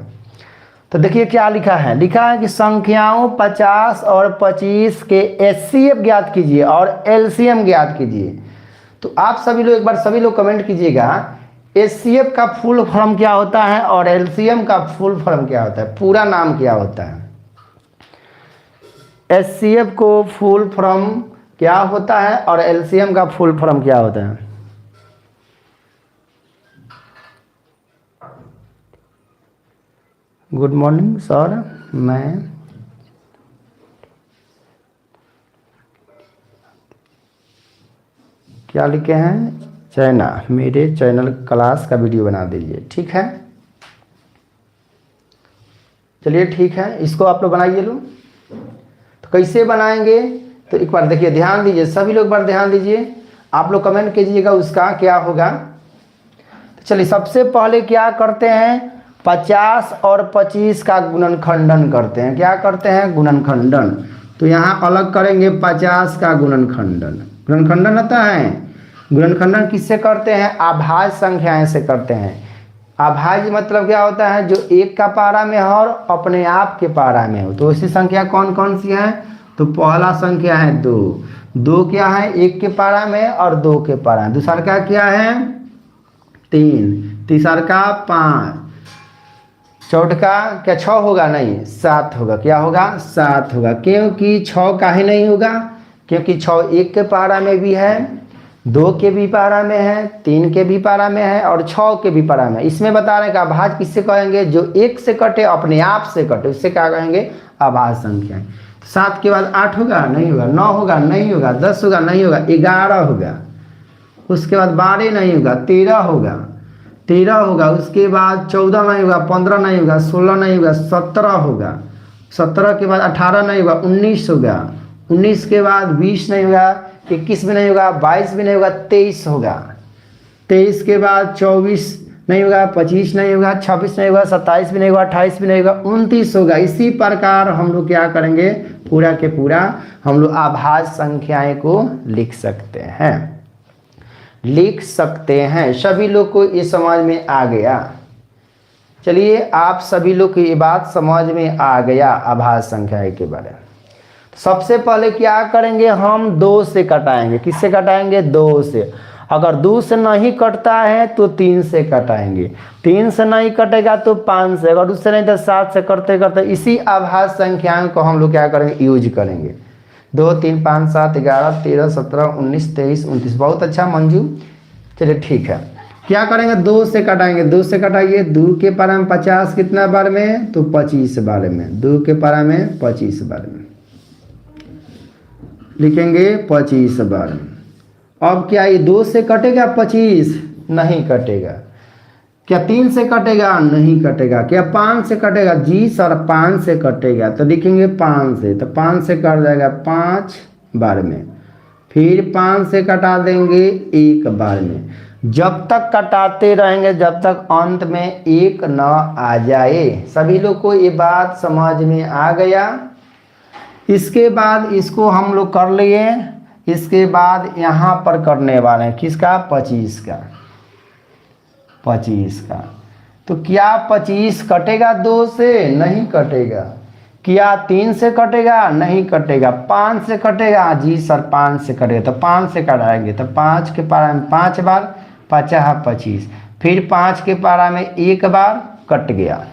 तो देखिए क्या लिखा है, लिखा है कि संख्याओं 50 और 25 के एचसीएफ ज्ञात कीजिए और एलसीएम ज्ञात कीजिए। तो आप सभी लोग एक बार सभी लोग कमेंट कीजिएगा, एचसीएफ का फुल फॉर्म क्या होता है और एलसीएम का फुल फॉर्म क्या होता है, पूरा नाम क्या होता है। एचसीएफ को फुल फॉर्म क्या होता है और एलसीएम का फुल फॉर्म क्या होता है। गुड मॉर्निंग सर, मैं क्या लिखे हैं, चाइना, मेरे चैनल क्लास का वीडियो बना दीजिए। ठीक है, चलिए ठीक है, इसको आप लोग बनाइए लो। तो कैसे बनाएंगे, तो एक बार देखिए, ध्यान दीजिए सभी लोग, एक बार ध्यान दीजिए, आप लोग कमेंट कीजिएगा उसका क्या होगा। तो चलिए सबसे पहले क्या करते हैं, 50 और 25 का गुणनखंडन करते हैं। क्या करते हैं, गुणनखंडन। तो यहाँ अलग करेंगे 50 का गुणनखंडन। गुणनखंडन होता है, गुणनखंडन किससे करते हैं, अभाज्य संख्याएं से करते हैं। अभाज्य मतलब क्या होता है, जो एक का पारा में हो और अपने आप के पारा में हो। तो ऐसी संख्या कौन कौन सी है, तो पहला संख्या है 2, 2 क्या है, एक के पारा में और 2 के पारा में। दूसरा का क्या है 3, तीसरा का 5, चौथा का क्या 6 होगा, नहीं 7 होगा। क्या होगा, 7 होगा। क्योंकि 6 का ही नहीं होगा, क्योंकि 6 एक के पारा में भी है, 2 के भी पारा में है, 3 के भी पारा में है और 6 के भी पारा में। इसमें बता रहे हैं कि अभाज्य किससे कहेंगे, जो एक से कटे अपने आप से कटे, उससे क्या कहेंगे, अभाज्य संख्या। 7 के बाद 8 होगा, नहीं होगा, 9 होगा, नहीं होगा, 10 होगा, नहीं होगा, 11 होगा, उसके बाद 12 नहीं होगा, 13 होगा, 13 होगा, उसके बाद 14 नहीं होगा, 15 नहीं होगा, 16 नहीं होगा, 17 होगा, 17 के बाद 18 नहीं होगा, 19 होगा, 19 के बाद 20 नहीं होगा, 21 भी नहीं होगा, 22 भी नहीं होगा, 23 होगा, 23 के बाद 24 नहीं होगा, 25 नहीं होगा, 26 नहीं होगा, 27 भी नहीं होगा, 28 भी नहीं होगा, 29 होगा। इसी प्रकार हम लोग क्या करेंगे, पूरा के पूरा हम लोग अभाज्य संख्याएं को लिख सकते हैं, लिख सकते हैं। सभी लोग को ये समझ में आ गया। चलिए आप सभी लोग की ये बात समझ में आ गया अभाज्य संख्याएं के बारे में। सबसे पहले क्या करेंगे, हम 2 से कटाएंगे। किससे कटाएंगे, 2 से। अगर 2 से नहीं कटता है तो 3 से कटाएंगे, 3 से नहीं कटेगा तो 5 से, अगर उससे नहीं तो 7 से करते करते इसी अभाज्य संख्याओं को हम लोग क्या करेंगे, यूज करेंगे। 2, 3, 5, 7, 11, 13, 17, 19, 23, 29। बहुत अच्छा मंजू, चलिए ठीक है। क्या करेंगे, 2 से कटाएंगे। 2 से कटाइए, 2 के पारा में 50 कितना बार में, तो 25 बार में। 2 के पारा में 25 बार में लिखेंगे, 25 बार। अब क्या ये 2 से कटेगा 25, नहीं कटेगा। क्या 3 से कटेगा, नहीं कटेगा। क्या 5 से कटेगा, जी सर 5 से कटेगा, तो लिखेंगे 5 से। तो 5 से कट जाएगा 5 बार में, फिर 5 से कटा देंगे 1 बार में। जब तक कटाते रहेंगे जब तक अंत में 1 न आ जाए। सभी लोग को ये बात समझ में आ गया। इसके बाद इसको हम लोग कर लिए, इसके बाद यहाँ पर करने वाले हैं किसका, 25 का, 25 का। तो क्या 25 कटेगा 2 से, नहीं कटेगा। क्या 3 से कटेगा, नहीं कटेगा। 5 से कटेगा, जी सर 5 से कटेगा, तो 5 से कटाएंगे। तो 5 के पारा में 5 बार, 50 25, फिर 5 के पारा में 1 बार कट गया।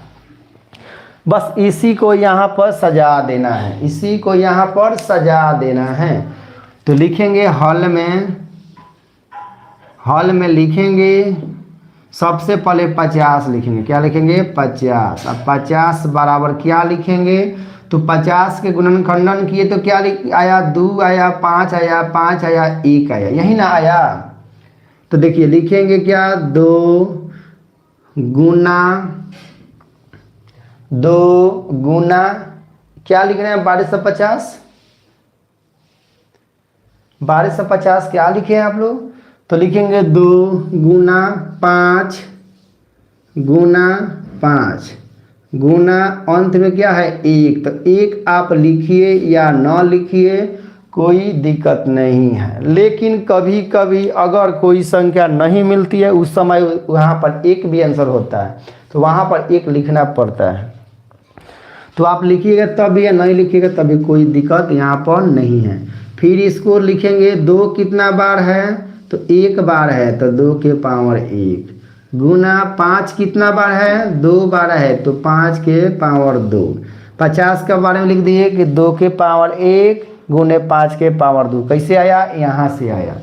बस इसी को यहाँ पर सजा देना है, इसी को यहाँ पर सजा देना है। तो लिखेंगे हल में लिखेंगे सबसे पहले 50 लिखेंगे। क्या लिखेंगे, 50। अब 50 बराबर क्या लिखेंगे, तो 50 के गुणनखंडन किए तो क्या आया, 2 आया, 5 आया, 5 आया, 1 आया, यही ना आया। तो देखिए लिखेंगे क्या, 2 गुना क्या लिख रहे हैं, 1250। 1250 क्या लिखे हैं आप लोग, तो लिखेंगे 2 गुना 5 गुना 5 गुना अंत में क्या है 1। तो 1 आप लिखिए या न लिखिए कोई दिक्कत नहीं है। लेकिन कभी कभी अगर कोई संख्या नहीं मिलती है उस समय वहाँ पर 1 भी आंसर होता है, तो वहाँ पर 1 लिखना पड़ता है। तो आप लिखिएगा तब या नहीं लिखिएगा तभी कोई दिक्कत यहाँ पर नहीं है। फिर इसको लिखेंगे 2 कितना बार है, तो एक बार है तो 2 के पावर 1 गुना 5 कितना बार है 2 बार है तो 5 के पावर 2। 50 के बारे में लिख दिए कि 2 के पावर 1 गुने 5 के पावर 2। कैसे आया यहाँ से आया।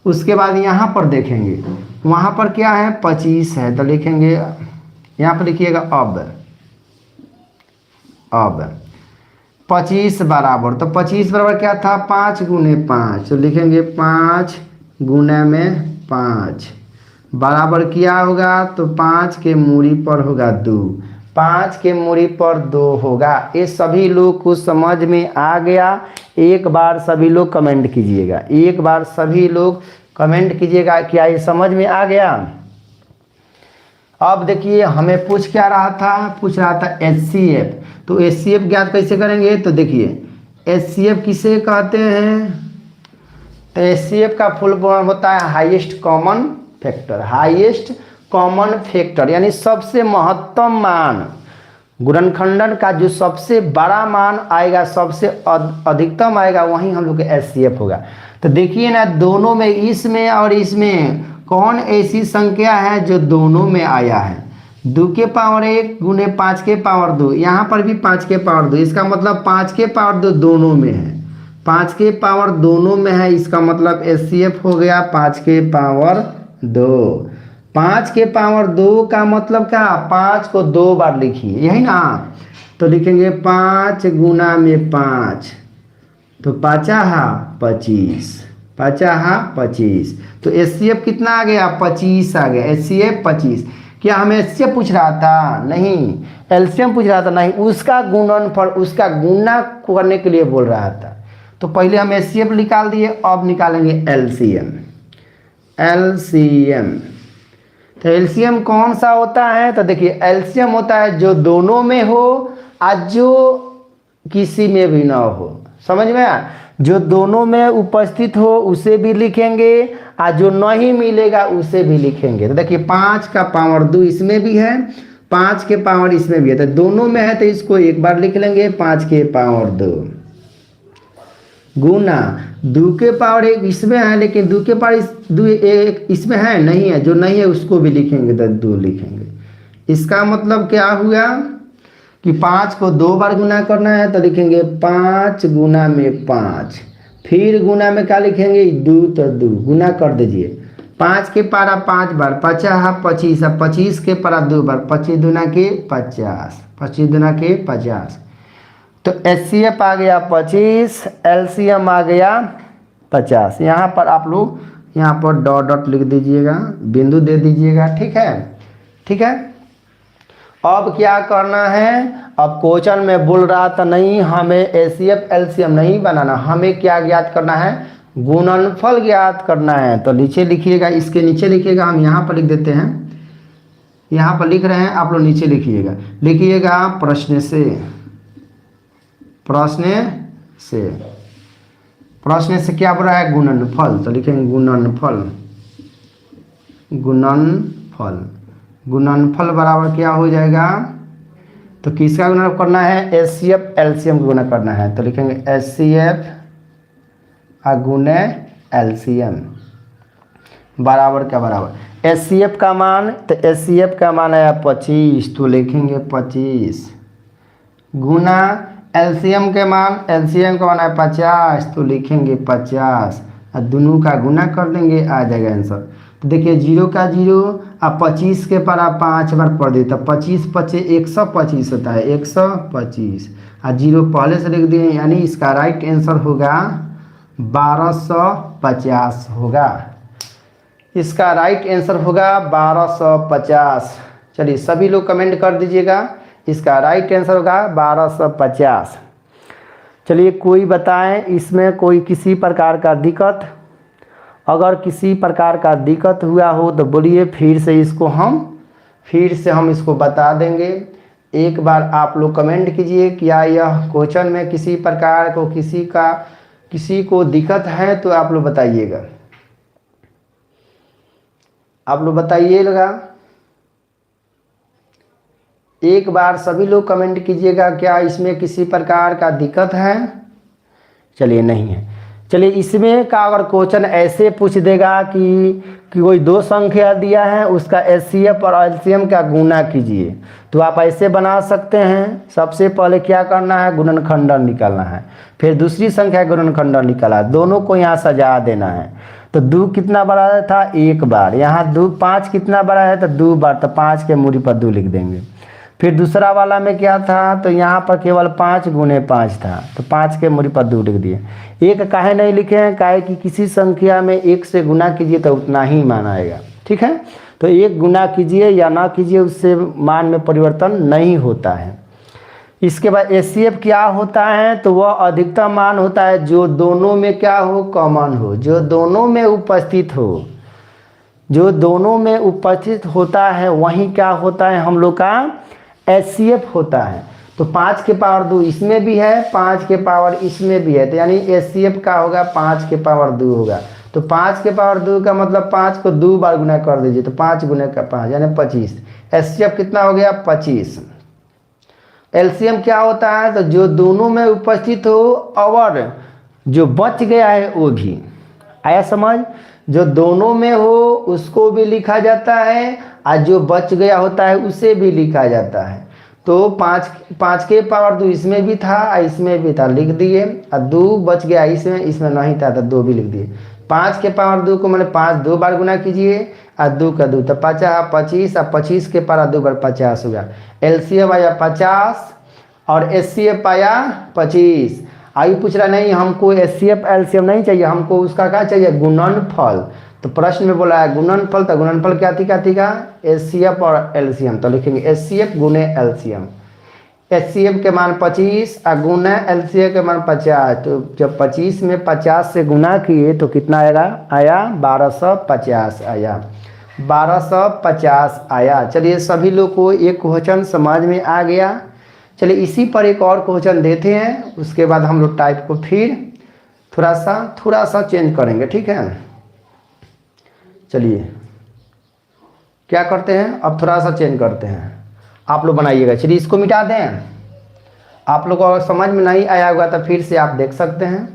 उसके बाद यहाँ पर देखेंगे वहाँ पर क्या है 25 है तो लिखेंगे यहाँ पर लिखिएगा अब 25 बराबर तो 25 बराबर क्या था 5 गुने 5 तो लिखेंगे 5 गुना में 5 बराबर क्या होगा तो 5 के मूरी पर होगा 2। 5 के मूरी पर 2 होगा। ये सभी लोग को समझ में आ गया। एक बार सभी लोग कमेंट कीजिएगा, एक बार सभी लोग कमेंट कीजिएगा क्या ये समझ में आ गया। अब देखिए हमें पूछ क्या रहा था, पूछ रहा था HCF। तो HCF ज्ञात कैसे करेंगे तो देखिए HCF किसे कहते हैं तो HCF का फुल फॉर्म होता है highest common factor. Highest common factor यानी सबसे महत्तम मान, गुणनखंडन का जो सबसे बड़ा मान आएगा, सबसे अधिकतम आएगा, वहीं हम लोग का HCF होगा। तो देखिए ना दोनों में, इसमें और इसमें कौन ऐसी संख्या है जो दोनों में आया है। 2 के पावर 1 गुने 5 के पावर 2, यहाँ पर भी 5 के पावर 2, इसका मतलब 5 के पावर 2 दोनों में है, 5 के पावर दोनों में है, इसका मतलब HCF हो गया 5 के पावर 2। 5 के पावर 2 का मतलब क्या, 5 को 2 बार लिखिए, यही ना। तो लिखेंगे 5 गुना में 5 तो 5 25, 5 25। तो HCF कितना आ गया 25 आ गया, HCF 25। क्या हमें HCF पूछ रहा था, नहीं, LCM पूछ रहा था, नहीं, उसका गुणनफल, उसका गुणा करने के लिए बोल रहा था। तो पहले हम HCF निकाल दिए, अब निकालेंगे LCM। तो LCM कौन सा होता है तो देखिए LCM होता है जो दोनों में हो आज जो किसी में भी ना हो। समझ में आया, जो दोनों में उपस्थित हो उसे भी लिखेंगे और जो नहीं मिलेगा उसे भी लिखेंगे। तो देखिए 5 का पावर 2 इसमें भी है, 5 के पावर इसमें भी है, तो दोनों में है तो इसको एक बार लिख लेंगे 5 के पावर 2 गुना 2 के पावर 1 इसमें है, लेकिन 2 के पावर 2 एक इसमें है नहीं है, जो नहीं है उसको भी लिखेंगे तो 2 लिखेंगे। इसका मतलब क्या हुआ कि 5 को 2 बार गुना करना है तो लिखेंगे 5 गुना में 5, फिर गुना में क्या लिखेंगे 2 तो 2 गुना कर दीजिए। 5 के पारा 5 बार 5 25, 25 के पारा 2 बार 25 दूना के 50, 25 दूना के 50। तो HCF आ गया 25, LCM आ गया 50। यहाँ पर आप लोग यहाँ पर डॉट डॉट लिख दीजिएगा, बिंदु दे दीजिएगा, ठीक है, ठीक है। अब क्या करना है, अब क्वेश्चन में बोल रहा था नहीं हमें HCF LCM नहीं बनाना, हमें क्या ज्ञात करना है, गुणनफल ज्ञात करना है। तो नीचे लिखिएगा, इसके नीचे लिखिएगा, हम यहाँ पर लिख देते हैं, यहाँ पर लिख रहे हैं, आप लोग नीचे लिखिएगा, लिखिएगा प्रश्न से, प्रश्न से क्या बोल रहा है गुणनफल। तो लिखेंगे गुणनफल बराबर क्या हो जाएगा, तो किसका गुणा करना है, HCF LCM का गुणा करना है। तो लिखेंगे HCF गुणे LCM बराबर क्या बराबर HCF का मान, तो HCF का मान आया 25 तो लिखेंगे 25 गुना LCM के मान, LCM का मान है 50 तो लिखेंगे 50 और दोनों का गुना कर देंगे, आ जाएगा आंसर। तो देखिए 0 का 0 अब 25 के पर आप 5 बार पढ़ देता, 25 25 125 होता है, 125 और 0 पहले से लिख दिए, यानी इसका राइट आंसर होगा 1250 होगा, इसका राइट आंसर होगा 1250। चलिए सभी लोग कमेंट कर दीजिएगा, इसका राइट आंसर होगा 1250। चलिए कोई बताएं इसमें कोई किसी प्रकार का दिक्कत, अगर किसी प्रकार का दिक्कत हुआ हो तो बोलिए, फिर से हम इसको बता देंगे। एक बार आप लोग कमेंट कीजिए क्या यह क्वेश्चन में किसी प्रकार को किसी को दिक्कत है तो आप लोग बताइएगा, आप लोग बताइएगा। एक बार सभी लोग कमेंट कीजिएगा क्या इसमें किसी प्रकार का दिक्कत है। चलिए नहीं है, चलिए इसमें का अगर क्वेश्चन ऐसे पूछ देगा कि कोई दो संख्या दिया है उसका एचसीएफ और एलसीएम का गुना कीजिए, तो आप ऐसे बना सकते हैं। सबसे पहले क्या करना है, गुणनखंडन निकालना है, फिर दूसरी संख्या गुणनखंडन निकाला, दोनों को यहाँ सजा देना है। तो 2 कितना बड़ा था, 1 बार। यहाँ 2 5 कितना बड़ा है, तो 2 बार, तो 5 के मूरी पर 2 लिख देंगे। फिर दूसरा वाला में क्या था, तो यहाँ पर केवल 5 गुने 5 था, तो 5 के मूरी पर 2 लिख दिए। 1 काहे नहीं लिखे हैं, काहे कि किसी संख्या में 1 से गुना कीजिए तो उतना ही मान आएगा, ठीक है। तो 1 गुना कीजिए या ना कीजिए उससे मान में परिवर्तन नहीं होता है। इसके बाद एचसीएफ क्या होता है, तो वह अधिकतम मान होता है जो दोनों में क्या हो, कॉमन हो, जो दोनों में उपस्थित हो, जो दोनों में उपस्थित होता है वही क्या होता है, हम लोग का एचसीएफ होता है। तो 5 के पावर 2 इसमें भी है, 5 के पावर इसमें भी है, तो यानी एचसीएफ का होगा 5 के पावर 2 होगा। तो 5 के पावर 2 का मतलब 5 को 2 बार गुना कर दीजिए, तो 5 गुने का 5 यानी 25। एचसीएफ कितना हो गया, 25। एलसीएम क्या होता है, तो जो दोनों में उपस्थित हो और जो बच गया है वो भी। आया समझ, जो दोनों में हो उसको भी लिखा जाता है और जो बच गया होता है उसे भी लिखा जाता है। तो 5 के पावर 2 इसमें भी था और इसमें भी था, लिख दिए, और 2 बच गया इसमें नहीं था तो 2 भी लिख दिए। 5 के पावर 2 को मैंने 5 2 बार गुना कीजिए और 2 का 2 तो 25 और 25 के पावर 2 बार 50 होगा। एलसीएम आया 50 और एचसीएफ आया 25। आयु पूछ रहा नहीं हमको एचसीएफ एलसीएम नहीं चाहिए, हमको उसका क्या चाहिए, गुणनफल। तो प्रश्न में बोला है गुणनफल, तो गुणनफल क्या थी का एचसीएफ और एलसीएम, तो लिखेंगे एचसीएफ गुने एलसीएम। एचसीएफ के मान 25 और गुना एलसीएम के मान 50। तो जब 25 में 50 से गुना किए तो कितना आएगा, आया 1250 आया, 1250 आया। चलिए सभी लोग को एक क्वेश्चन समझ में आ गया। चलिए इसी पर एक और क्वेश्चन देते हैं, उसके बाद हम लोग टाइप को फिर थोड़ा सा चेंज करेंगे, ठीक है। चलिए क्या करते हैं, अब थोड़ा सा चेंज करते हैं, आप लोग बनाइएगा। चलिए इसको मिटा दें, आप लोग को अगर समझ में नहीं आया होगा तो फिर से आप देख सकते हैं।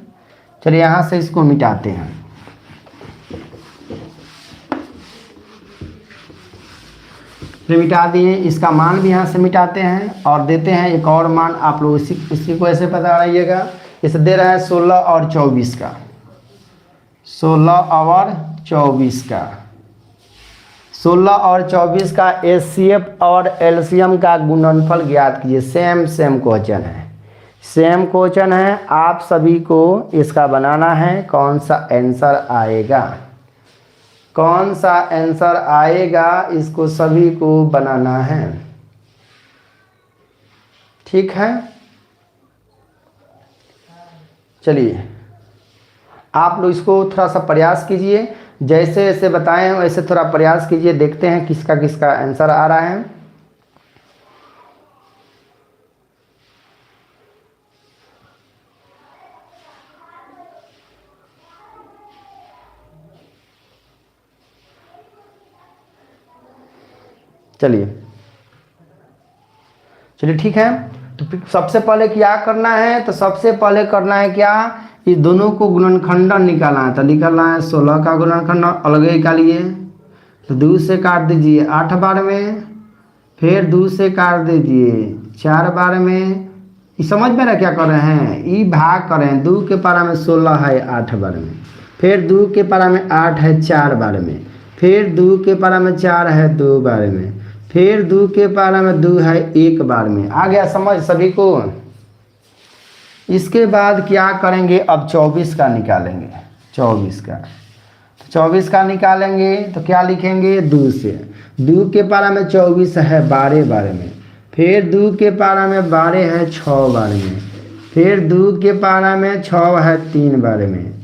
चलिए यहाँ से इसको मिटाते हैं। मिटा दिए, इसका मान भी यहाँ से मिटाते हैं और देते हैं एक और मान। आप लोग इसी को ऐसे पता लगाइएगा। इसे दे रहा है 16 और 24 का, 16 और 24 का, 16 और 24 का एचसीएफ और एलसीएम का गुणनफल ज्ञात कीजिए। सेम क्वेश्चन है, सेम क्वेश्चन है, आप सभी को इसका बनाना है। कौन सा आंसर आएगा, कौन सा आंसर आएगा, इसको सभी को बनाना है, ठीक है। चलिए आप लोग इसको थोड़ा सा प्रयास कीजिए, जैसे जैसे बताएं वैसे थोड़ा प्रयास कीजिए, देखते हैं किसका किसका आंसर आ रहा है। चलिए ठीक है। तो सबसे पहले क्या करना है, तो सबसे पहले करना है क्या, इस दोनों को गुणनखंडन निकालना है। तो निकालना है 16 का गुणनखंडन अलग निकालिए, तो 2 से काट दीजिए 8 बार में, फिर 2 से काट दीजिए 4 बार में। ये समझ में ना क्या कर रहे हैं, ये भाग कर रहे हैं। 2 के पारा में 16 है 8 बार में, फिर 2 के पारा में 8 है 4 बार में, फिर 2 के पारा में 4 है 2 बार में, फिर 2 के पारा में 2 है 1 बार में। आ गया समझ सभी को। इसके बाद क्या करेंगे, अब 24 का निकालेंगे। 24 का, तो 24 का निकालेंगे तो क्या लिखेंगे, 2 से। 2 के पारा में 24 है 12 बार में, फिर 2 के पारा में 12 है 6 बार में, फिर 2 के पारा में 6 है 3 बार में।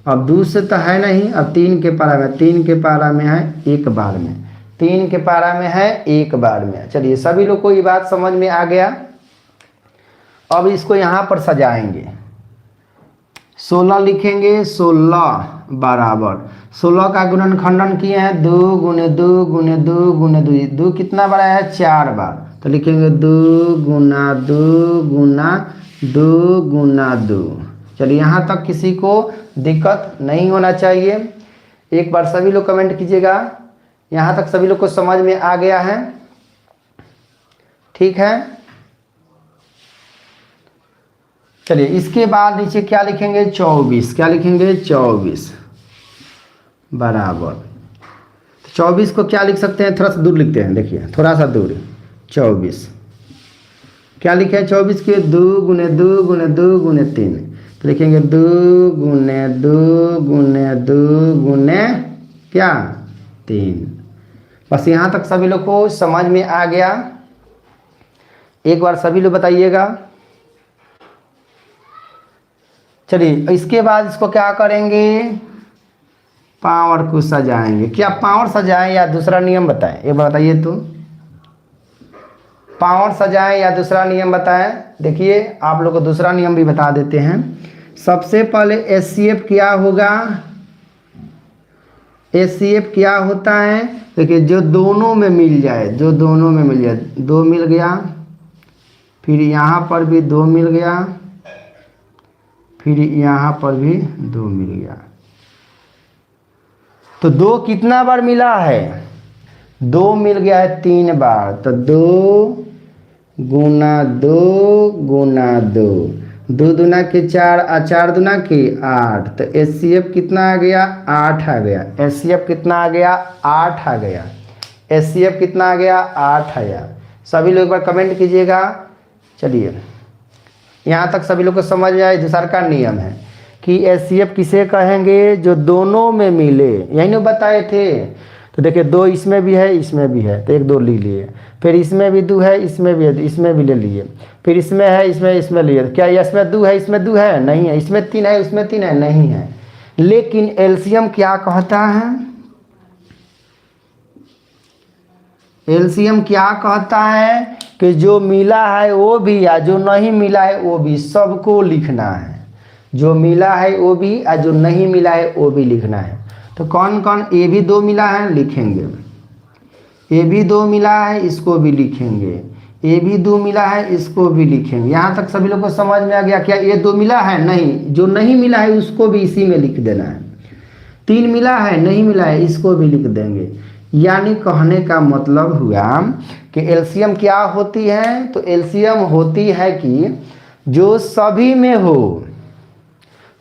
अब 2 से तो है नहीं, अब 3 के पारा में, 3 के पारा में है 1 बार में, 3 के पारा में है 1 बार में। चलिए सभी लोग को ये बात समझ में आ गया। अब इसको यहाँ पर सजाएंगे। 16 लिखेंगे, 16 बराबर 16 का गुणनखंडन किए हैं 2 गुने 2 गुने 2 गुने 2, 2 कितना बड़ा है 4 बार, तो लिखेंगे 2 गुना 2 गुना 2 गुना 2, चलिए यहाँ तक किसी को दिक्कत नहीं होना चाहिए। एक बार सभी लोग कमेंट कीजिएगा, यहाँ तक सभी लोग को समझ में आ गया है? ठीक है, चलिए इसके बाद नीचे क्या लिखेंगे? 24। क्या लिखेंगे? 24 बराबर 24 को क्या लिख सकते हैं? थोड़ा सा दूर लिखते हैं, देखिए थोड़ा सा दूर। 24 क्या लिखे हैं? 24 के 2 गुने 2 गुने 2 गुने 3, तो लिखेंगे 2 गुने 2 गुने 2 गुने क्या? 3। बस यहाँ तक सभी लोग को समझ में आ गया? एक बार सभी लोग बताइएगा। चलिए इसके बाद इसको क्या करेंगे? पावर को सजाएंगे। क्या पावर सजाएं या दूसरा नियम बताएं? एक बार बताइए तो, पावर सजाएं या दूसरा नियम बताएं? देखिए आप लोग को दूसरा नियम भी बता देते हैं। सबसे पहले HCF क्या होगा? HCF क्या होता है? देखिए जो दोनों में मिल जाए, जो दोनों में मिल जाए, 2 मिल गया, फिर यहाँ पर भी 2 मिल गया, फिर यहाँ पर भी 2 मिल गया, तो 2 कितना बार मिला है? 2 मिल गया है 3 बार, तो 2 गुना 2 गुना 2, 2 दूना के 4 और 4 दूना के 8, तो HCF कितना आ गया? 8 आ गया। HCF कितना आ गया? 8 आ गया। HCF कितना आ गया? 8 आया। सभी लोग एक बार कमेंट कीजिएगा। चलिए यहाँ तक सभी लोग को समझ में आए? दूसरा का नियम है कि HCF किसे कहेंगे? जो दोनों में मिले, यही ना बताए थे। तो देखिए 2 इसमें भी है, इसमें भी है, तो 1 2 ले लिए, फिर इसमें भी 2 है, इसमें भी है, इसमें भी ले लिए, फिर इसमें है, इसमें लिए। क्या इसमें 2 है, इसमें 2 है? नहीं है। इसमें 3 है, इसमें 3 है? नहीं है। लेकिन LCM क्या कहता है? LCM क्या कहता है कि जो मिला है वो भी या जो नहीं मिला है वो भी, सबको लिखना है। जो मिला है वो भी और जो नहीं मिला है वो भी लिखना है। तो कौन कौन? A भी 2 मिला है, लिखेंगे। A भी 2 मिला है, इसको भी लिखेंगे। A भी 2 मिला है, इसको भी लिखेंगे। यहाँ तक सभी लोग को समझ में आ गया? क्या ये 2 मिला है? नहीं। जो नहीं मिला है उसको भी इसी में लिख देना है। 3 मिला है, नहीं मिला है, इसको भी लिख देंगे। यानी कहने का मतलब हुआ कि LCM क्या होती है? तो LCM होती है कि जो सभी में हो,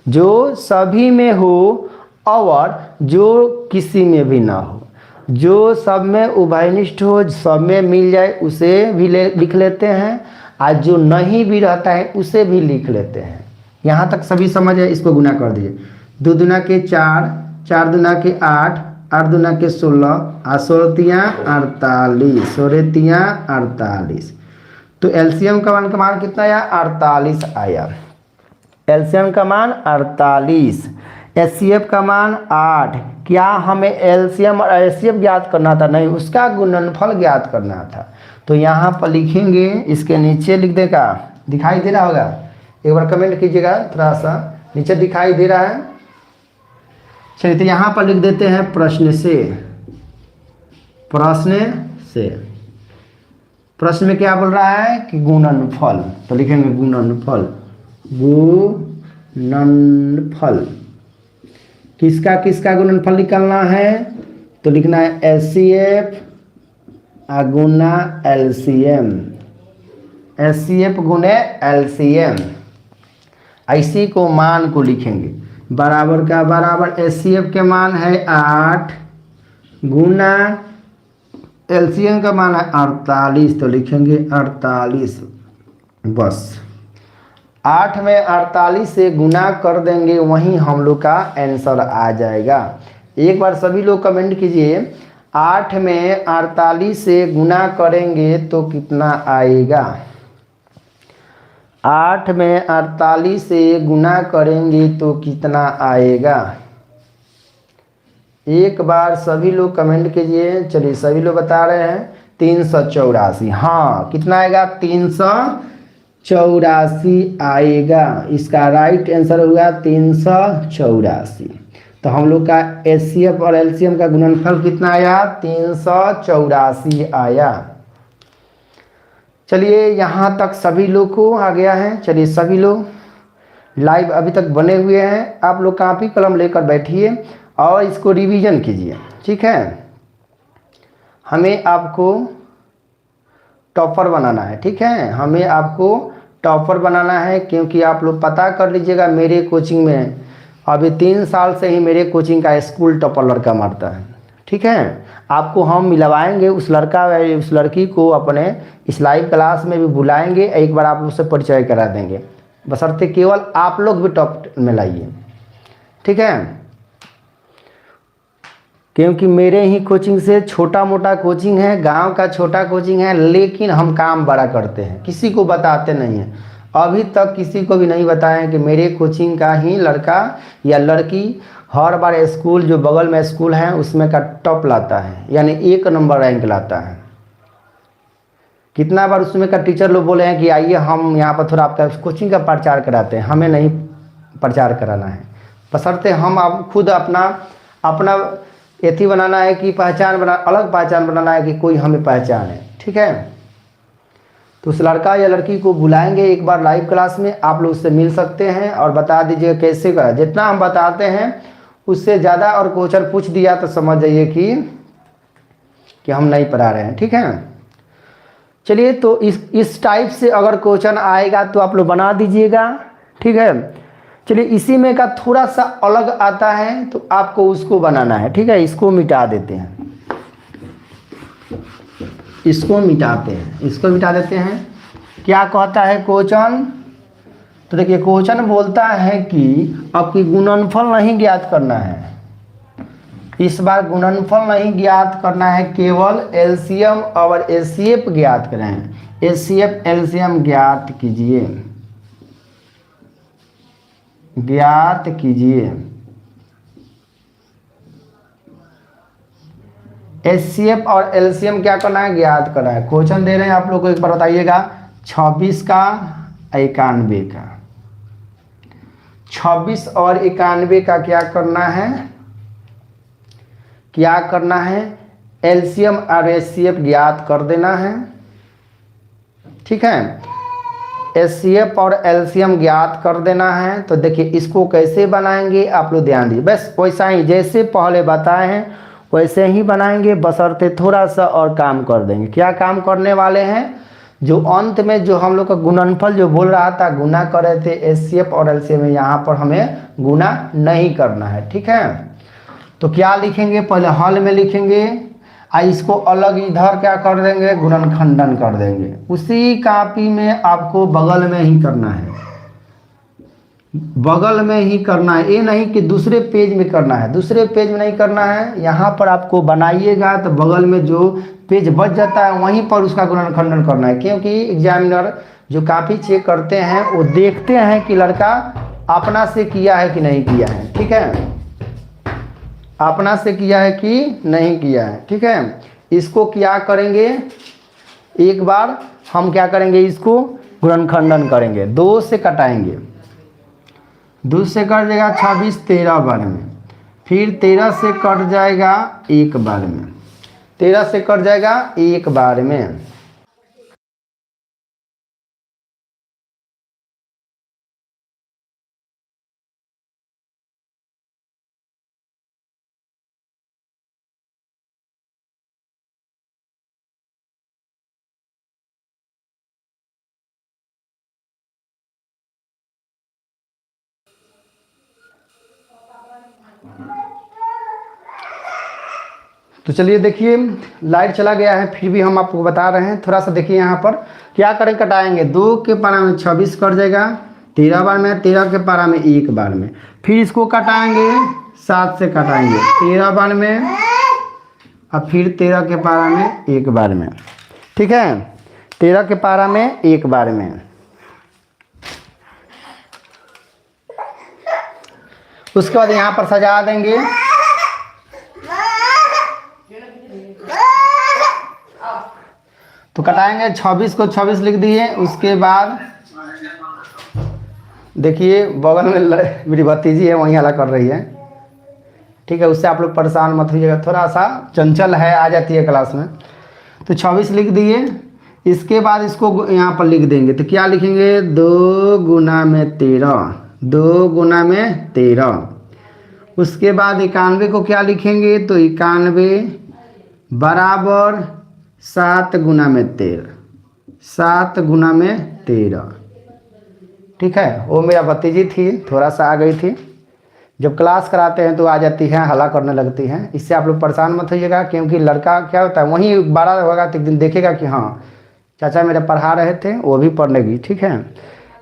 जो सभी में हो और जो किसी में भी ना हो, जो सब में उभयनिष्ठ हो, सब में मिल जाए, उसे भी लिख लेते हैं, और जो नहीं भी रहता है उसे भी लिख लेते हैं। यहाँ तक सभी समझ है? इसको गुना कर दीजिए। 2 दूना के 4, 4 दूना के 8, 8 दूना के 16, 16 तियाँ 48, 16 तियाँ 48। तो LCM का मान कितना आया? 48 आया। LCM का मान 48, HCF का मान 8। क्या हमें LCM और HCF ज्ञात करना था? नहीं, उसका गुणनफल ज्ञात करना था। तो यहाँ पर लिखेंगे, इसके नीचे लिख देगा, दिखाई दे रहा होगा? एक बार कमेंट कीजिएगा, थोड़ा सा नीचे दिखाई दे रहा है? चलिए तो यहाँ पर लिख देते हैं प्रश्न से। प्रश्न से, प्रश्न में क्या बोल रहा है कि गुणनफल, तो लिखेंगे गुणनफल। गुणनफल किसका किसका गुणनफल निकालना है? तो लिखना है HCF गुना LCM, HCF गुने LCM। इसी को मान को लिखेंगे, बराबर का बराबर HCF के मान है 8 गुना LCM का मान है 48, तो लिखेंगे 48। बस 8 में 48 से गुना कर देंगे, वहीं हम लोग का आंसर आ जाएगा। एक बार सभी लोग कमेंट कीजिए, 8 में 48 से गुना करेंगे तो कितना आएगा? 8 में 48 से गुना करेंगे तो कितना आएगा? एक बार सभी लोग कमेंट कीजिए। चलिए सभी लोग बता रहे हैं 384। हाँ, कितना आएगा? 384 आएगा। इसका राइट आंसर हुआ 384। तो हम लोग का HCF और LCM का गुणनफल कितना आया? 384 आया। चलिए यहाँ तक सभी लोग को आ गया है। चलिए सभी लोग लाइव अभी तक बने हुए हैं। आप लोग कॉपी कलम लेकर बैठिए और इसको रिवीजन कीजिए, ठीक है। हमें आपको टॉपर बनाना है, ठीक है, हमें आपको टॉपर बनाना है, क्योंकि आप लोग पता कर लीजिएगा मेरे कोचिंग में अभी 3 साल से ही मेरे कोचिंग का स्कूल टॉपर लड़का मारता है, ठीक है। आपको हम मिलवाएंगे उस लड़का व उस लड़की को, अपने इस लाइव क्लास में भी बुलाएंगे, एक बार आप उससे परिचय करा देंगे, बशर्ते केवल आप लोग भी टॉप में लाइए, ठीक है। क्योंकि मेरे ही कोचिंग से छोटा मोटा कोचिंग है, गांव का छोटा कोचिंग है, लेकिन हम काम बड़ा करते हैं, किसी को बताते नहीं हैं। अभी तक किसी को भी नहीं बताया कि मेरे कोचिंग का ही लड़का या लड़की हर बार स्कूल जो बगल में स्कूल है उसमें का टॉप लाता है, यानी 1 नंबर रैंक लाता है। कितना बार उसमें का टीचर लोग बोले हैं कि आइए हम यहाँ पर थोड़ा आपका कोचिंग का प्रचार कराते हैं। हमें नहीं प्रचार कराना है, बशर्ते हम आप खुद अपना एथी बनाना है कि अलग पहचान बनाना है कि कोई हमें पहचान है, ठीक है। तो उस लड़का या लड़की को बुलाएंगे एक बार लाइव क्लास में, आप लोग उससे मिल सकते हैं और बता दीजिएगा कैसे करा। जितना हम बताते हैं उससे ज़्यादा और क्वेश्चन पूछ दिया तो समझ जाइए कि हम नहीं पढ़ा रहे हैं, ठीक है। चलिए, तो इस टाइप से अगर क्वेश्चन आएगा तो आप लोग बना दीजिएगा, ठीक है। चलिए, इसी में का थोड़ा सा अलग आता है तो आपको उसको बनाना है, ठीक है। इसको मिटा देते हैं, इसको मिटा देते हैं। क्या कहता है क्वेश्चन? तो देखिए, क्वेश्चन बोलता है कि आपकी गुणनफल नहीं ज्ञात करना है। इस बार गुणनफल नहीं ज्ञात करना है, केवल एलसीएम और एचसीएफ ज्ञात करें। एचसीएफ एलसीएम ज्ञात कीजिए, एचसीएफ और एलसीएम क्या करना है? ज्ञात करना है। क्वेश्चन दे रहे हैं आप लोग को, एक बार बताइएगा। 26 का 91 का, 26 और 91 का क्या करना है? एलसीएम और एचसीएफ ज्ञात कर देना है, ठीक है। एचसीएफ और एलसीएम ज्ञात कर देना है। तो देखिए, इसको कैसे बनाएंगे आप लोग ध्यान दीजिए। बस वैसा ही जैसे पहले बताए हैं वैसे ही बनाएंगे, बशर्ते थोड़ा सा और काम कर देंगे। क्या काम करने वाले हैं? जो अंत में जो हम लोग का गुणनफल जो बोल रहा था, गुना कर रहे थे एचसीएफ और एलसीएम में, यहाँ पर हमें गुना नहीं करना है, ठीक है। तो क्या लिखेंगे? पहले हल में लिखेंगे, इसको अलग इधर क्या कर देंगे? गुणनखंडन कर देंगे। उसी कॉपी में आपको बगल में ही करना है, बगल में ही करना है। ये नहीं कि दूसरे पेज में करना है, दूसरे पेज में नहीं करना है। यहाँ पर आपको बनाइएगा तो बगल में जो पेज बच जाता है वहीं पर उसका गुणनखंडन करना है, क्योंकि एग्जामिनर जो कॉपी चेक करते हैं वो देखते हैं कि लड़का अपना से किया है कि नहीं किया है, ठीक है। अपना से किया है कि नहीं किया है, ठीक है। इसको क्या करेंगे? एक बार हम क्या करेंगे? इसको गुणनखंडन करेंगे, 2 से कटाएंगे। 2 से कट जाएगा 26 13 बार में, फिर 13 से कट जाएगा 1 बार में, 13 से कट जाएगा 1 बार में। तो चलिए देखिए, लाइट चला गया है, फिर भी हम आपको बता रहे हैं। थोड़ा सा देखिए, यहाँ पर क्या करें? कटाएंगे। 2 के पारा में 26 कट जाएगा 13 बार में, 13 के पारा में 1 बार में, फिर इसको कटाएंगे 7 से कटाएंगे 13 बार में, और फिर 13 के पारा में 1 बार में, ठीक है। 13 के पारा में 1 बार में। उसके बाद यहाँ पर सजा देंगे। तो कटाएंगे 26 को 26 लिख दिए। उसके बाद देखिए, बगल में मेरी भतीजी है, वहीं हला कर रही है, ठीक है। उससे आप लोग परेशान मत होइएगा, थोड़ा सा चंचल है, आ जाती है क्लास में। तो 26 लिख दिए। इसके बाद इसको यहाँ पर लिख देंगे। तो क्या लिखेंगे? 2 गुना में 13, 2 गुना में 13। उसके बाद 91 को क्या लिखेंगे, तो 91 बराबर 7 गुना में 13, 7 गुना में 13। ठीक है, वो मेरा भतीजी थी, थोड़ा सा आ गई थी। जब क्लास कराते हैं तो आ जाती है, हल्ला करने लगती हैं। इससे आप लोग परेशान मत होइएगा, क्योंकि लड़का क्या होता है वहीं 12 होगा तो एक दिन देखेगा कि हाँ चाचा मेरे पढ़ा रहे थे, वो भी पढ़ लेगी। ठीक है,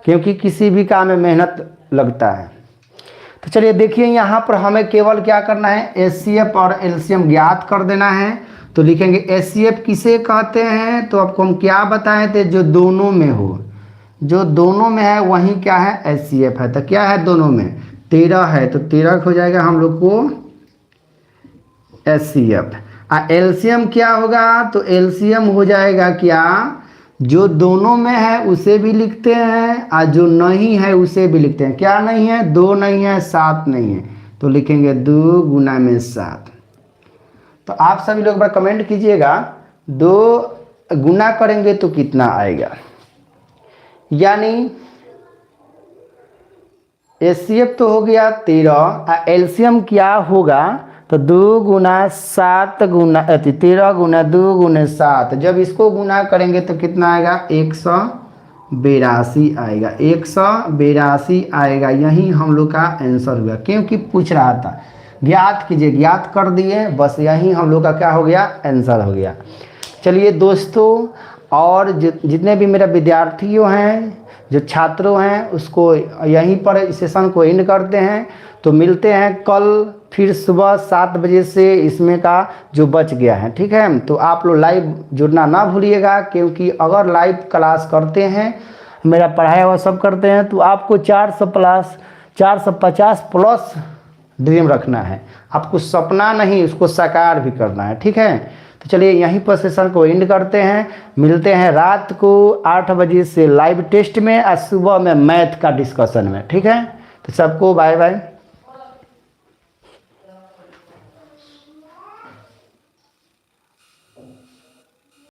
क्योंकि किसी भी काम में मेहनत लगता है। तो चलिए देखिए, यहाँ पर हमें केवल क्या करना है, एचसीएफ और एलसीएम ज्ञात कर देना है। तो लिखेंगे एचसीएफ किसे कहते हैं, तो आपको हम क्या बताए थे, जो दोनों में हो, जो दोनों में है वही क्या है, एचसीएफ है। तो क्या है दोनों में, 13 है, तो 13 हो जाएगा हम लोग को एचसीएफ। एलसीएम क्या होगा, तो एलसीएम हो जाएगा क्या, जो दोनों में है उसे भी लिखते हैं और जो नहीं है उसे भी लिखते हैं। क्या नहीं है, 2 नहीं है, 7 नहीं है, तो लिखेंगे 2 गुना में 7। तो आप सभी लोग बार कमेंट कीजिएगा 2 गुना करेंगे तो कितना आएगा, यानी एचसीएफ तो हो गया 13, एलसीएम क्या होगा, तो 2 गुना 7 गुना 13 गुना 2 गुना 7। जब इसको गुना करेंगे तो कितना आएगा, 182 आएगा, 182 आएगा। यही हम लोग का आंसर हुआ, क्योंकि पूछ रहा था ज्ञात कीजिए, ज्ञात कर दिए, बस यही हम लोग का क्या हो गया, आंसर हो गया। चलिए दोस्तों, और जितने भी मेरे विद्यार्थियों हैं, जो छात्रों हैं, उसको यहीं पर इस सेशन को एंड करते हैं। तो मिलते हैं कल फिर सुबह 7 बजे से इसमें का जो बच गया है। ठीक है, तो आप लोग लाइव जुड़ना ना भूलिएगा, क्योंकि अगर लाइव क्लास करते हैं, मेरा पढ़ाया हुआ सब करते हैं, तो आपको 450 प्लस ड्रीम रखना है। आपको सपना नहीं, उसको साकार भी करना है। ठीक है, तो चलिए यहीं पर सेशन को एंड करते हैं। मिलते हैं रात को 8 बजे से लाइव टेस्ट में और सुबह में मैथ का डिस्कशन में। ठीक है, तो सबको बाय बाय।